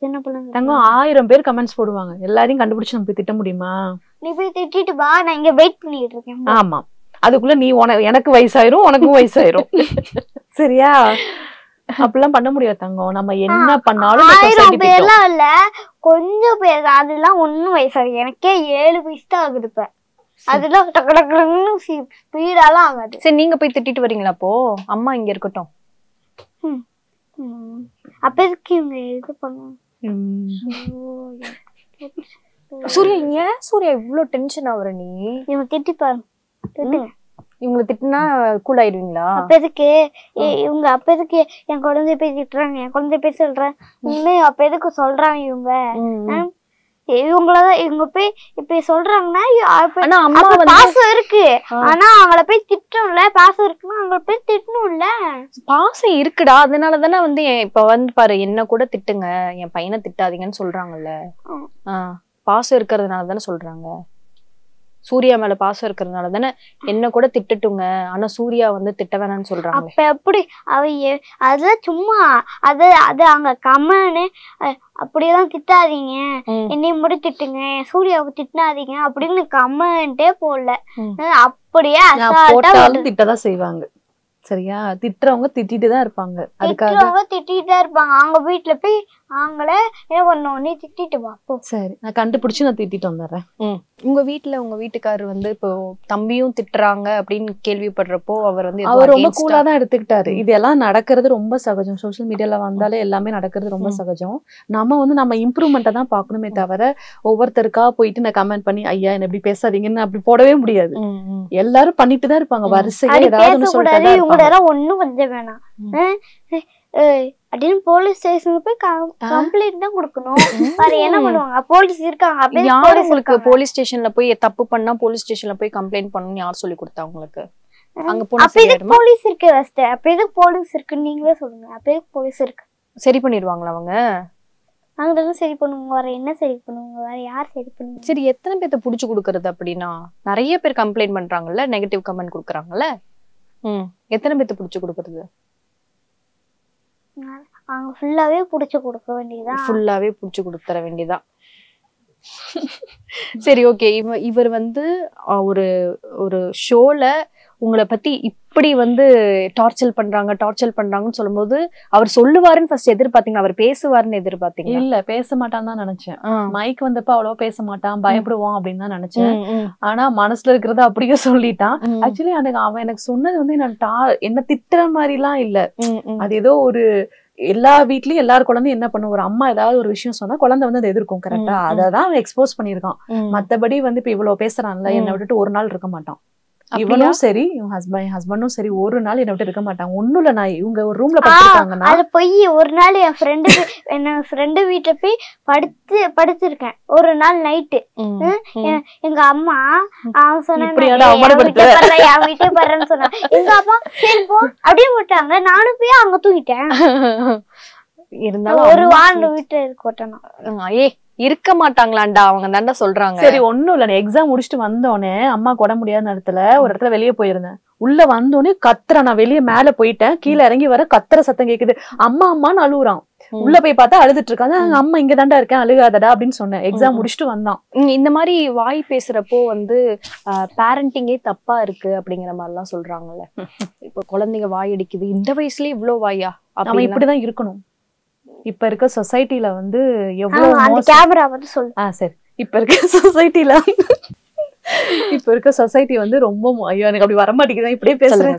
தங்கம்? 1000 பேர் கமெண்ட்ஸ் போடுவாங்க, எல்லாரையும் கண்டுபிடிச்சு நம்ம போய் திட்ட முடியுமா? நீ போய் திட்டிட்டு வா, நான் இங்க வெயிட் பண்ணிட்டு இருக்கேன். ஆமா, அதுக்குள்ள நீ எனக்கு வயசாயிரும், உனக்கும் வயசாயிரும். சரியா? அப்படிலாம் பண்ண முடியாது தங்கம். நம்ம என்ன பண்ணாலும் 1000 பேர்லாம் இல்ல, கொஞ்சம் பேர். அதெல்லாம் ஒன்னும் வயசாகு. எனக்கே 7 வயசு தான் ஆகுது இப்ப. அதெல்லாம் டக்கு டக்குன்னு ஸ்பீடாலாம் ஆகாது. சரி நீங்க போய் திட்டிட்டு வரீங்களா அப்போ? அம்மா இங்க இருக்கட்டும். அப்ப எதுக்கு இவங்க இது பண்ணுவாங்க? சூர்யா ஏன் சூர்யா இவ்ளோ டென்ஷன் ஆகுற நீ? இவங்க திட்டி பாருங்க. இவங்களை திட்டினா கூல் ஆயிடுவீங்களா? அப்ப எதுக்கு இவங்க அப்ப எதுக்கு என் குழந்தைய போய் திட்டுறாங்க, என் குழந்தைய போய் சொல்றேன் இன்னும் அப்ப எதுக்கு சொல்றாங்க இவங்க? இவங்களதான் இவங்க போய் இப்ப சொல்றாங்கன்னா பாசம் இருக்கு. ஆனா அவங்கள போய் திட்டணும்ல, பாசம் இருக்குன்னா அவங்கள போய் திட்டணும்ல. பாசம் இருக்குடா, அதனாலதானே வந்து இப்ப வந்து பாரு என்ன கூட திட்டுங்க, என் பையனை திட்டாதீங்கன்னு சொல்றாங்கல்ல. பாசம் இருக்கிறதுனால தானே சொல்றாங்க. சூர்யா மேல பாசம் இருக்கிறதுனால தானே என்ன கூட திட்டுட்டுங்க, ஆனா சூர்யா வந்து திட்ட வேணாம்னு சொல்றாங்க. அப்ப எப்படி அதெல்லாம் சும்மா அது அங்க கம்மனு அப்படியெல்லாம் திட்டாதீங்க, என்னையும் மட்டும் திட்டுங்க, சூர்யாவுக்கு திட்டாதீங்க அப்படின்னு கமெண்டே போடல. அப்படியே போட்டாலும் திட்டதான் செய்வாங்க. சரியா? திட்டுறவங்க திட்டிட்டு தான் இருப்பாங்க. அதுக்காக திட்டிட்டு தான் இருப்பாங்க. அவங்க வீட்டுல போய் அவங்களே என்ன பண்ணுவோம், நீ திட்டிட்டு வா. சரி நான் கண்டுபிடிச்சு நான் திட்டிட்டு வந்துடுறேன். உங்க வீட்டுல உங்க வீட்டுக்காரர் வந்து இப்போ தம்பியும் திட்டுறாங்க அப்படின்னு கேள்விப்படுறப்போ அவர் வந்து அவர் ரொம்ப கூலா தான் எடுத்துக்கிட்டாரு. இதெல்லாம் நடக்கிறது ரொம்ப சகஜம். சோசியல் மீடியால வந்தாலே எல்லாமே நடக்கிறது ரொம்ப சகஜம். நம்ம வந்து நம்ம இம்ப்ரூவ்மெண்ட்டை தான் பாக்கணுமே தவிர ஒவ்வொருத்தருக்கா போயிட்டு நான் கமெண்ட் பண்ணி ஐயா என்ன இப்படி பேசாதீங்கன்னு அப்படி போடவே முடியாது. எல்லாரும் பண்ணிட்டு தான் இருப்பாங்க வரிசையா ஏதாவது சொல்லிட்டு. ஒண்ணும் கொஞ்சம் வேணாம் அப்படின்னு போலீஸ் ஸ்டேஷனுக்கு போய் கம்ப்ளைண்ட் தான் கொடுக்கணும். வேற என்ன பண்ணுவாங்க? போலீஸ் இருக்காங்க. யார் உங்களுக்கு போலீஸ் ஸ்டேஷன்ல போய் தப்பு பண்ணா போலீஸ் ஸ்டேஷன்ல போய் கம்ப்ளைண்ட் பண்ணணும்னு யார் சொல்லி கொடுத்தா உங்களுக்கு? அங்க போலீஸ் இருக்கு. ஃபர்ஸ்ட் அப்ப எதுக்கு போலீஸ் இருக்குன்னு நீங்களே சொல்லுங்க. அப்ப எதுக்கு போலீஸ் இருக்கு? சரி பண்ணிடுவாங்களா அவங்க? நாங்களும் சரி பண்ணுவோங்க. வேற என்ன சரி பண்ணுவாங்க? வேற யார் சரி பண்ணுவாங்க? சரி எத்தனை பேர்த்த புடிச்சு கொடுக்கறது? அப்படின்னா நிறைய பேர் கம்ப்ளைண்ட் பண்றாங்கல்ல, நெகட்டிவ் கமெண்ட் கொடுக்குறாங்கல்ல. எத்தனை பேர்த்த புடிச்சு கொடுக்கறது? அவங்க ஃபுல்லாவே புடிச்சு கொடுக்க வேண்டியதா? ஃபுல்லாவே புடிச்சு கொடுத்துற வேண்டியதா? சரி ஓகே. இவர் வந்து ஒரு ஒரு ஷோல உங்களை பத்தி இப்படி வந்து டார்ச்சர் பண்றாங்கன்னு சொல்லும்போது அவர் சொல்லுவாருன்னு ஃபர்ஸ்ட் எதிர்பார்த்தீங்க, அவர் பேசுவாருன்னு எதிர்பார்த்தீங்க? இல்ல பேச மாட்டான்னு தான் நினைச்சேன். மைக் வந்தப்ப அவ்வளவா பேச மாட்டான், பயப்படுவான் அப்படின்னு தான் நினைச்சேன். ஆனா மனசுல இருக்கிறத அப்படியே சொல்லிட்டான். ஆக்சுவலி அவன் எனக்கு சொன்னது வந்து என்ன திட்டுற மாதிரி எல்லாம் இல்ல. அது ஏதோ ஒரு எல்லா வீட்லயும் எல்லாரும் குழந்தையும் என்ன பண்ணும், ஒரு அம்மா ஏதாவது ஒரு விஷயம் சொன்னா குழந்தை வந்து அதை எதிர்க்கும். கரெக்டா? அதான் அவன் எக்ஸ்போஸ் பண்ணிருக்கான். மத்தபடி வந்து இப்ப இவ்வளவு பேசுறான்ல, என்னை விட்டுட்டு ஒரு நாள் இருக்க மாட்டான். இவனும் சரி ஹஸ்பண்டும் சரி ஒரு நாள் என்னை விட்டு இருக்க மாட்டாங்க. ஒண்ணும் இல்ல, நான் இவங்க ஒரு ரூம்ல படுத்திருக்காங்கன்னா அது போய் ஒரு நாள் என் ஃப்ரெண்டு வீட்டுல போய் படுத்திருக்கேன் ஒரு நாள் நைட்டு. எங்க அம்மா அவன் சொன்னாங்க என் வீட்டே படுறேன்னு சொன்னான். எங்க அப்பா சரி போ அப்படியே போட்டாங்க. நானும் போய் அங்க தூங்கிட்டேன். இருந்தாலும் ஒரு வாரம் வீட்டுல இருக்கட்டேன். இருக்க மாட்டாங்களாண்டா அவங்க தாண்டா சொல்றாங்க. சரி ஒண்ணும் இல்ல, எக்ஸாம் முடிச்சுட்டு வந்தோடனே அம்மா கொட முடியாத நேரத்துல ஒரு இடத்துல வெளியே போயிருந்தேன். உள்ள வந்தோடனே கத்துற, நான் வெளியே மேல போயிட்டேன், கீழே இறங்கி வர கத்துற சத்தம் கேக்குது. அம்மா அம்மான்னு அழுகுறான். உள்ள போய் பார்த்தா அழுதுட்டு இருக்காங்க. அம்மா இங்க தாண்டா இருக்கேன், அழுகாதடா அப்படின்னு சொன்னேன். எக்ஸாம் முடிச்சுட்டு வந்தான். இந்த மாதிரி வாய் பேசுறப்போ வந்து பேரண்டிங்கே தப்பா இருக்கு அப்படிங்கிற மாதிரி எல்லாம் சொல்றாங்கல்ல. இப்ப குழந்தைங்க வாய் அடிக்குது, இந்த வயசுலயே இவ்வளவு வாயா? அவன் இப்படிதான் இருக்கணும். இப்ப இருக்க சொசைட்டில வந்து எவ்வளவு சரி இப்ப இருக்க சொசைட்டில இப்ப இருக்க சொசைட்டி வந்து ரொம்ப ஐயோ எனக்கு அப்படி வரமாட்டேங்குதான் இப்படியே பேசுறேன்.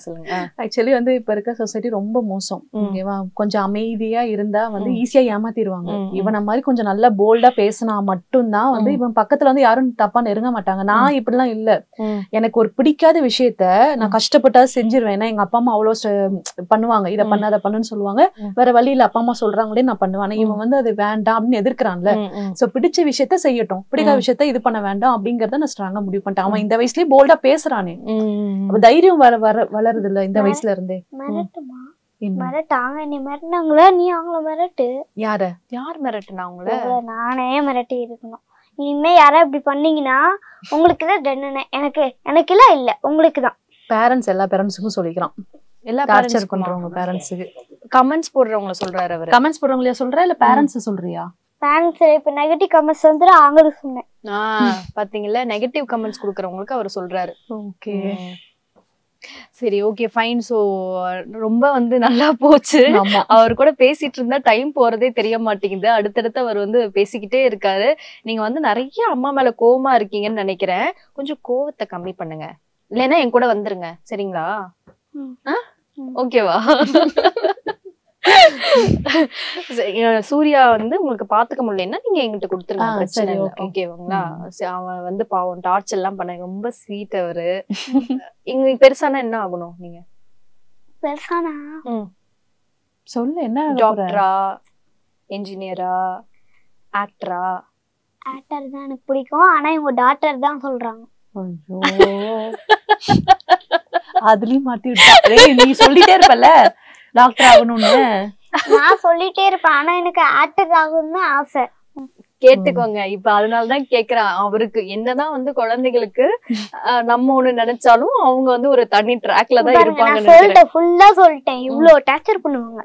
ஆக்சுவலி வந்து இப்ப இருக்க சொசைட்டி ரொம்ப மோசம். ஓகேவா? கொஞ்சம் அமைதியா இருந்தா வந்து ஈஸியா ஏமாத்திடுவாங்க. இவனை மாதிரி கொஞ்சம் நல்லா போல்டா பேசினா மட்டும்தான் வந்து இவன் பக்கத்துல வந்து யாரும் தப்பா நெருங்க மாட்டாங்க. நான் இப்படிலாம் இல்ல. எனக்கு ஒரு பிடிக்காத விஷயத்த நான் கஷ்டப்பட்டா செஞ்சிருவேன். ஏன்னா எங்க அப்பா அம்மா அவ்வளவு பண்ணுவாங்க, இதை பண்ண அதை பண்ணுன்னு சொல்லுவாங்க. வேற வழியில அப்பா அம்மா சொல்றாங்களே நான் பண்ணுவேன். இவன் வந்து அது வேண்டாம் அப்படின்னு எதிர்க்கிறான்ல. சோ பிடிச்ச விஷயத்த செய்யட்டும், பிடிக்காத விஷயத்த இது பண்ண வேண்டாம் அப்படிங்கறத நான் ஸ்ட்ராங்கா முடிவு பண்ணிட்டேன். அவன் இந்த வயசுலயே போல்டா பேசுறானே, அப்ப தைரியம் வளருது இல்ல இந்த வயசுல இருந்தே. மிரட்டாங்க நீ மிரட்டினாங்களா? நீ அவங்கள மிரட்டு. யார் மிரட்டுனா அவங்கள? நானே மிரட்டி இருக்கணும். இனிமே யாரா இப்படி பண்ணீங்கன்னா உங்களுக்கு தான் தண்டனை. எனக்கு எல்லாம் இல்ல, உங்களுக்கு தான். பேரண்ட்ஸ் எல்லா பேரண்ட்ஸுக்கும் சொல்லிக்கிறான். எல்லா டார்ச்சர் பண்றவங்க பேரண்ட்ஸுக்கு கமெண்ட்ஸ் போடுறவங்க சொல்றாரு அவர். கமெண்ட்ஸ் போடுறவங்களே சொல்றா இல்ல பேரண்ட்ஸ் சொல்றியா? பேரண்ட்ஸ் இப்ப நெகட்டிவ் கமெண்ட்ஸ் வந்துரும் அவங்களுக்கு சொன்னேன். பாத்தீங்களா, நெகட்டிவ் கமெண்ட்ஸ் குடுக்கறவங்களுக்கு அவர் சொல்றாரு. ஓகே சரி, ஓகே, ஃபைன். ஸோ ரொம்ப வந்து நல்லா போச்சு. ஆமா. அவர் கூட பேசிட்டு இருந்தா டைம் போறதே தெரிய மாட்டேங்குது. அடுத்தடுத்து அவர் வந்து பேசிக்கிட்டே இருக்காரு. நீங்க வந்து நிறைய அம்மா மேல கோவமா இருக்கீங்கன்னு நினைக்கிறேன். கொஞ்சம் கோவத்தை கம்மி பண்ணுங்க, இல்லைன்னா என் கூட வந்துருங்க, சரிங்களா? ஓகேவா? சூர்யா வந்து உங்களுக்கு பாத்துக்க முடியலன்னா நீங்க எங்கிட்ட கொடுத்துருங்க, பிரச்சனை இல்லை, ஓகேவாங்களா? அவன் வந்து பாவம் டார்ச்சர் எல்லாம் பண்ண ரொம்ப ஸ்வீட் அவரு. இங்க பெருசானா என்ன ஆகணும் நீங்க? பெருசானா சொல்லு, என்ன டாக்டரா, என்ஜினியரா, ஆக்டரா? ஆக்டர் தான் எனக்கு பிடிக்கும். ஆனா இவங்க டாக்டர் தான் சொல்றாங்க. அதுலயும் மாட்டி விட்டா. நீ சொல்லிட்டே இருப்பல டாக்டர் ஆகணும்னு. நான் சொல்லிட்டே இருப்பேன், ஆனா எனக்கு ஆக்டர் ஆகணும்னு ஆசை. கேட்டுக்கோங்க. இப்ப அதனாலதான் கேக்குறேன். அவருக்கு என்னதான் வந்து குழந்தைகளுக்கு நம்ம ஒண்ணு நினைச்சாலும் அவங்க வந்து ஒரு தனி ட்ராக்ல தான் இருப்பாங்க. சொல்லிட்டேன், ஃபுல்லா சொல்லிட்டேன். இவ்வளவு டார்ச்சர் பண்ணுவாங்க.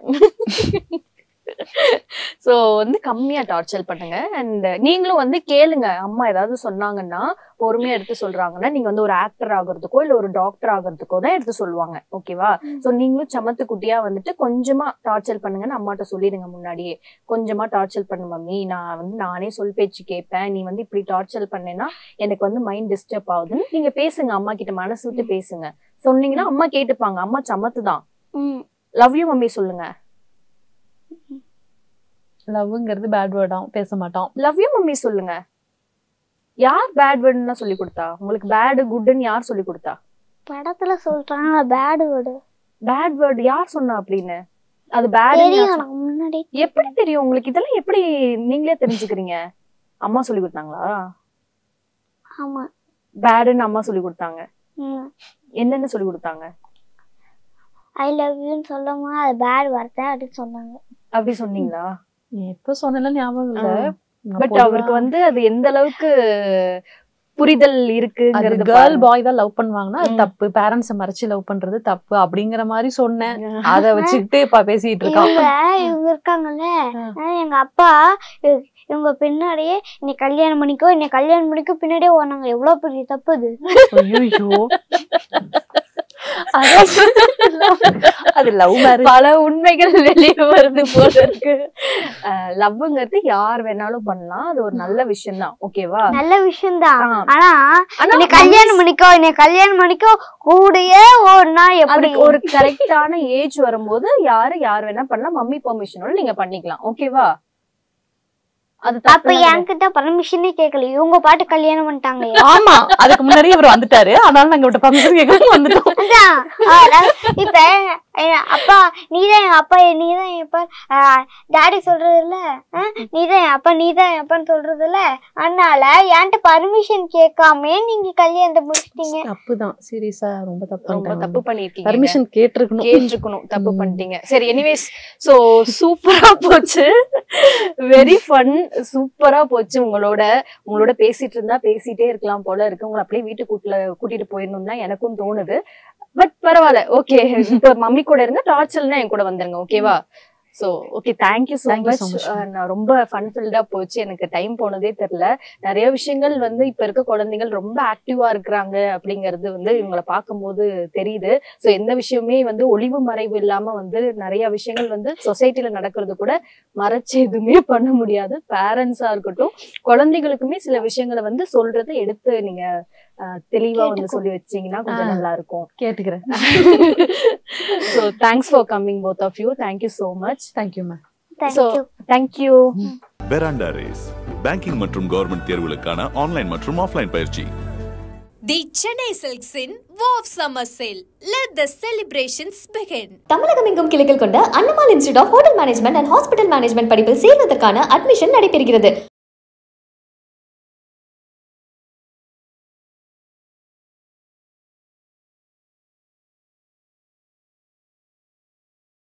சோ வந்து கம்மியா டார்ச்சர் பண்ணுங்க. அண்ட் நீங்களும் வந்து கேளுங்க. அம்மா ஏதாவது சொன்னாங்கன்னா பொறுமையா எடுத்து சொல்றாங்கன்னா நீங்க வந்து ஒரு ஆக்டர் ஆகுறதுக்கோ இல்ல ஒரு டாக்டர் ஆகுறதுக்கோ தான் எடுத்து சொல்லுவாங்க, ஓகேவா? சோ நீங்களும் சமத்து குட்டியா வந்துட்டு கொஞ்சமா டார்ச்சர் பண்ணுங்கன்னு அம்மாட்ட சொல்லிடுங்க. முன்னாடியே கொஞ்சமா டார்ச்சர் பண்ணு மம்மி, நான் வந்து நானே சொல் பேச்சு கேட்பேன், நீ வந்து இப்படி டார்ச்சர் பண்ணேன்னா எனக்கு வந்து மைண்ட் டிஸ்டர்ப் ஆகுதுன்னு நீங்க பேசுங்க. அம்மா கிட்ட மனசு விட்டு பேசுங்க. சொன்னீங்கன்னா அம்மா கேட்டுப்பாங்க. அம்மா சமத்து தான். லவ் யூ மம்மி சொல்லுங்க. லவ்ங்கிறது பேட் வேர்டா பேச மாட்டோம். லவ் யூ மம்மி சொல்லுங்க. யார் பேட் வேர்டுன்னா சொல்லி கொடுத்தா உங்களுக்கு? பேடு குட்னு யார் சொல்லி கொடுத்தா? படத்துல சொல்றாங்க பேட் வேர்டு. பேட் வேர்டு யார் சொன்னா அப்படின்னு? அது பேட் முன்னாடி எப்படி தெரியும் உங்களுக்கு? இதெல்லாம் எப்படி நீங்களே தெரிஞ்சுக்கிறீங்க? அம்மா சொல்லி கொடுத்தாங்களா? ஆமா, பேடுன்னு அம்மா சொல்லி கொடுத்தாங்க. என்னன்னு சொல்லி கொடுத்தாங்க? ஐ லவ் யூன்னு சொல்லுமா, அது பேட் வார்த்தை அப்படின்னு சொன்னாங்க. அப்படி சொன்னீங்களா? எப்ப சொன்னல ஞாபகம் இல்ல. பட் அவருக்கு வந்து அது எந்த அளவுக்கு புரிதல் இருக்குங்கிறது. கேர்ள் பாய் தான் லவ் பண்ணுவாங்கன்னா அது தப்பு, பேரண்ட்ஸ மறைச்சு லவ் பண்றது தப்பு அப்படிங்கிற மாதிரி சொன்னேன். அத வச்சுக்கிட்டு இப்ப பேசிட்டு இருக்காங்க. இவங்க இருக்காங்கல்ல, எங்க அப்பா இவங்க பின்னாடியே என்னை கல்யாணம் பண்ணிக்கோ, என்னை கல்யாணம் பண்ணிக்கோ பின்னாடியே ஓனாங்க. எவ்வளவு பெரிய தப்பு அது. ஐயோ, அது லவ் மேரேஜ். பல உண்மைகள் வெளியே வருது போல இருக்கு. லவ்ங்கிறது யார் வேணாலும் பண்ணலாம். அது ஒரு நல்ல விஷயம் தான், ஓகேவா? நல்ல விஷயம் தான். ஆனா என்னை கல்யாணம் பண்ணிக்கோ, என்னை கல்யாணம் பண்ணிக்கோ கூடயே ஓடுனா எப்படி? ஒரு கரெக்டான ஏஜ் வரும்போது யார் வேணா பண்ணலாம். மம்மி பெர்மிஷனோட நீங்க பண்ணிக்கலாம், ஓகேவா? அது அப்ப என்கிட்ட பர்மிஷனே கேட்கல, இவங்க பாட்டு கல்யாணம் பண்ணிட்டாங்க. ஆமா, அதுக்கு முன்னாடியே அவர் வந்துட்டாரு. அதனால நாங்க விட்ட பர்மிஷன் கேட்க வந்துட்டோம். இப்ப அப்பா நீதான் என் அப்பா, நீதான் என் அப்பா, டாடி சொல்றது இல்ல, நீதான் என் அப்பா, நீதான் என் அப்பான்னு சொல்றது இல்ல. அதனால என்கிட்ட பர்மிஷன் கேட்காம நீங்க கல்யாணத்தை முடிச்சிட்டீங்க. தப்புதான், சீரியஸா ரொம்ப தப்பு பண்ணிருக்கீங்க. பர்மிஷன் கேட்டிருக்கணும். தப்பு பண்ணிட்டீங்க. சரி, எனிவேஸ், சோ சூப்பரா போச்சு. வெரி ஃபன், சூப்பரா போச்சு. உங்களோட பேசிட்டு இருந்தா பேசிட்டே இருக்கலாம் போல இருக்கு. உங்களை அப்படியே வீட்டுக்குள்ள கூட்டிட்டு போயிடணும் தான் எனக்கும் தோணுது. பட் பரவாயில்ல, ஓகே. இப்ப மம்மி கூட இருங்க, டார்ச்சர்னா என் கூட வந்துருங்க, ஓகேவா? So okay, thank you so much. நான் ரொம்ப ஃபன் ஃபில்டா போச்சு. எனக்கு டைம் போனதே தெரியல. நிறைய விஷயங்கள் வந்து இப்ப இருக்க குழந்தைகள் ரொம்ப ஆக்டிவா இருக்கிறாங்க அப்படிங்கறது வந்து இவங்களை பார்க்கும்போது தெரியுது. சோ எந்த விஷயமே வந்து ஒளிவு மறைவு இல்லாம வந்து நிறைய விஷயங்கள் வந்து சொசைட்டில நடக்கிறது கூட மறைச்சு எதுவுமே பண்ண முடியாது. பேரண்ட்ஸா இருக்கட்டும், குழந்தைகளுக்குமே சில விஷயங்களை வந்து சொல்றதை எடுத்து நீங்க தெளிவா வந்து சொல்லி வச்சீங்கன்னா கொஞ்சம் நல்லா இருக்கும். கேட்டுக்கிறேன். So thanks for coming, both of you. Thank you so much. Thank you, ma'am. So thank you. Veranda Race, banking மற்றும் கவர்மெண்ட் தேர்வுகளுக்கான ஆன்லைன் மற்றும் ஆஃப்லைன் பயிற்சி. The Chennai Silks in Wow Summer Sale. Let the celebrations begin. தமிழகம் எங்கும் கிளைகள் கொண்ட அண்ணமால் institute of hotel management and hospital management படிப்பில் சேர்வதற்கான அட்மிஷன் நடைபெறுகிறது.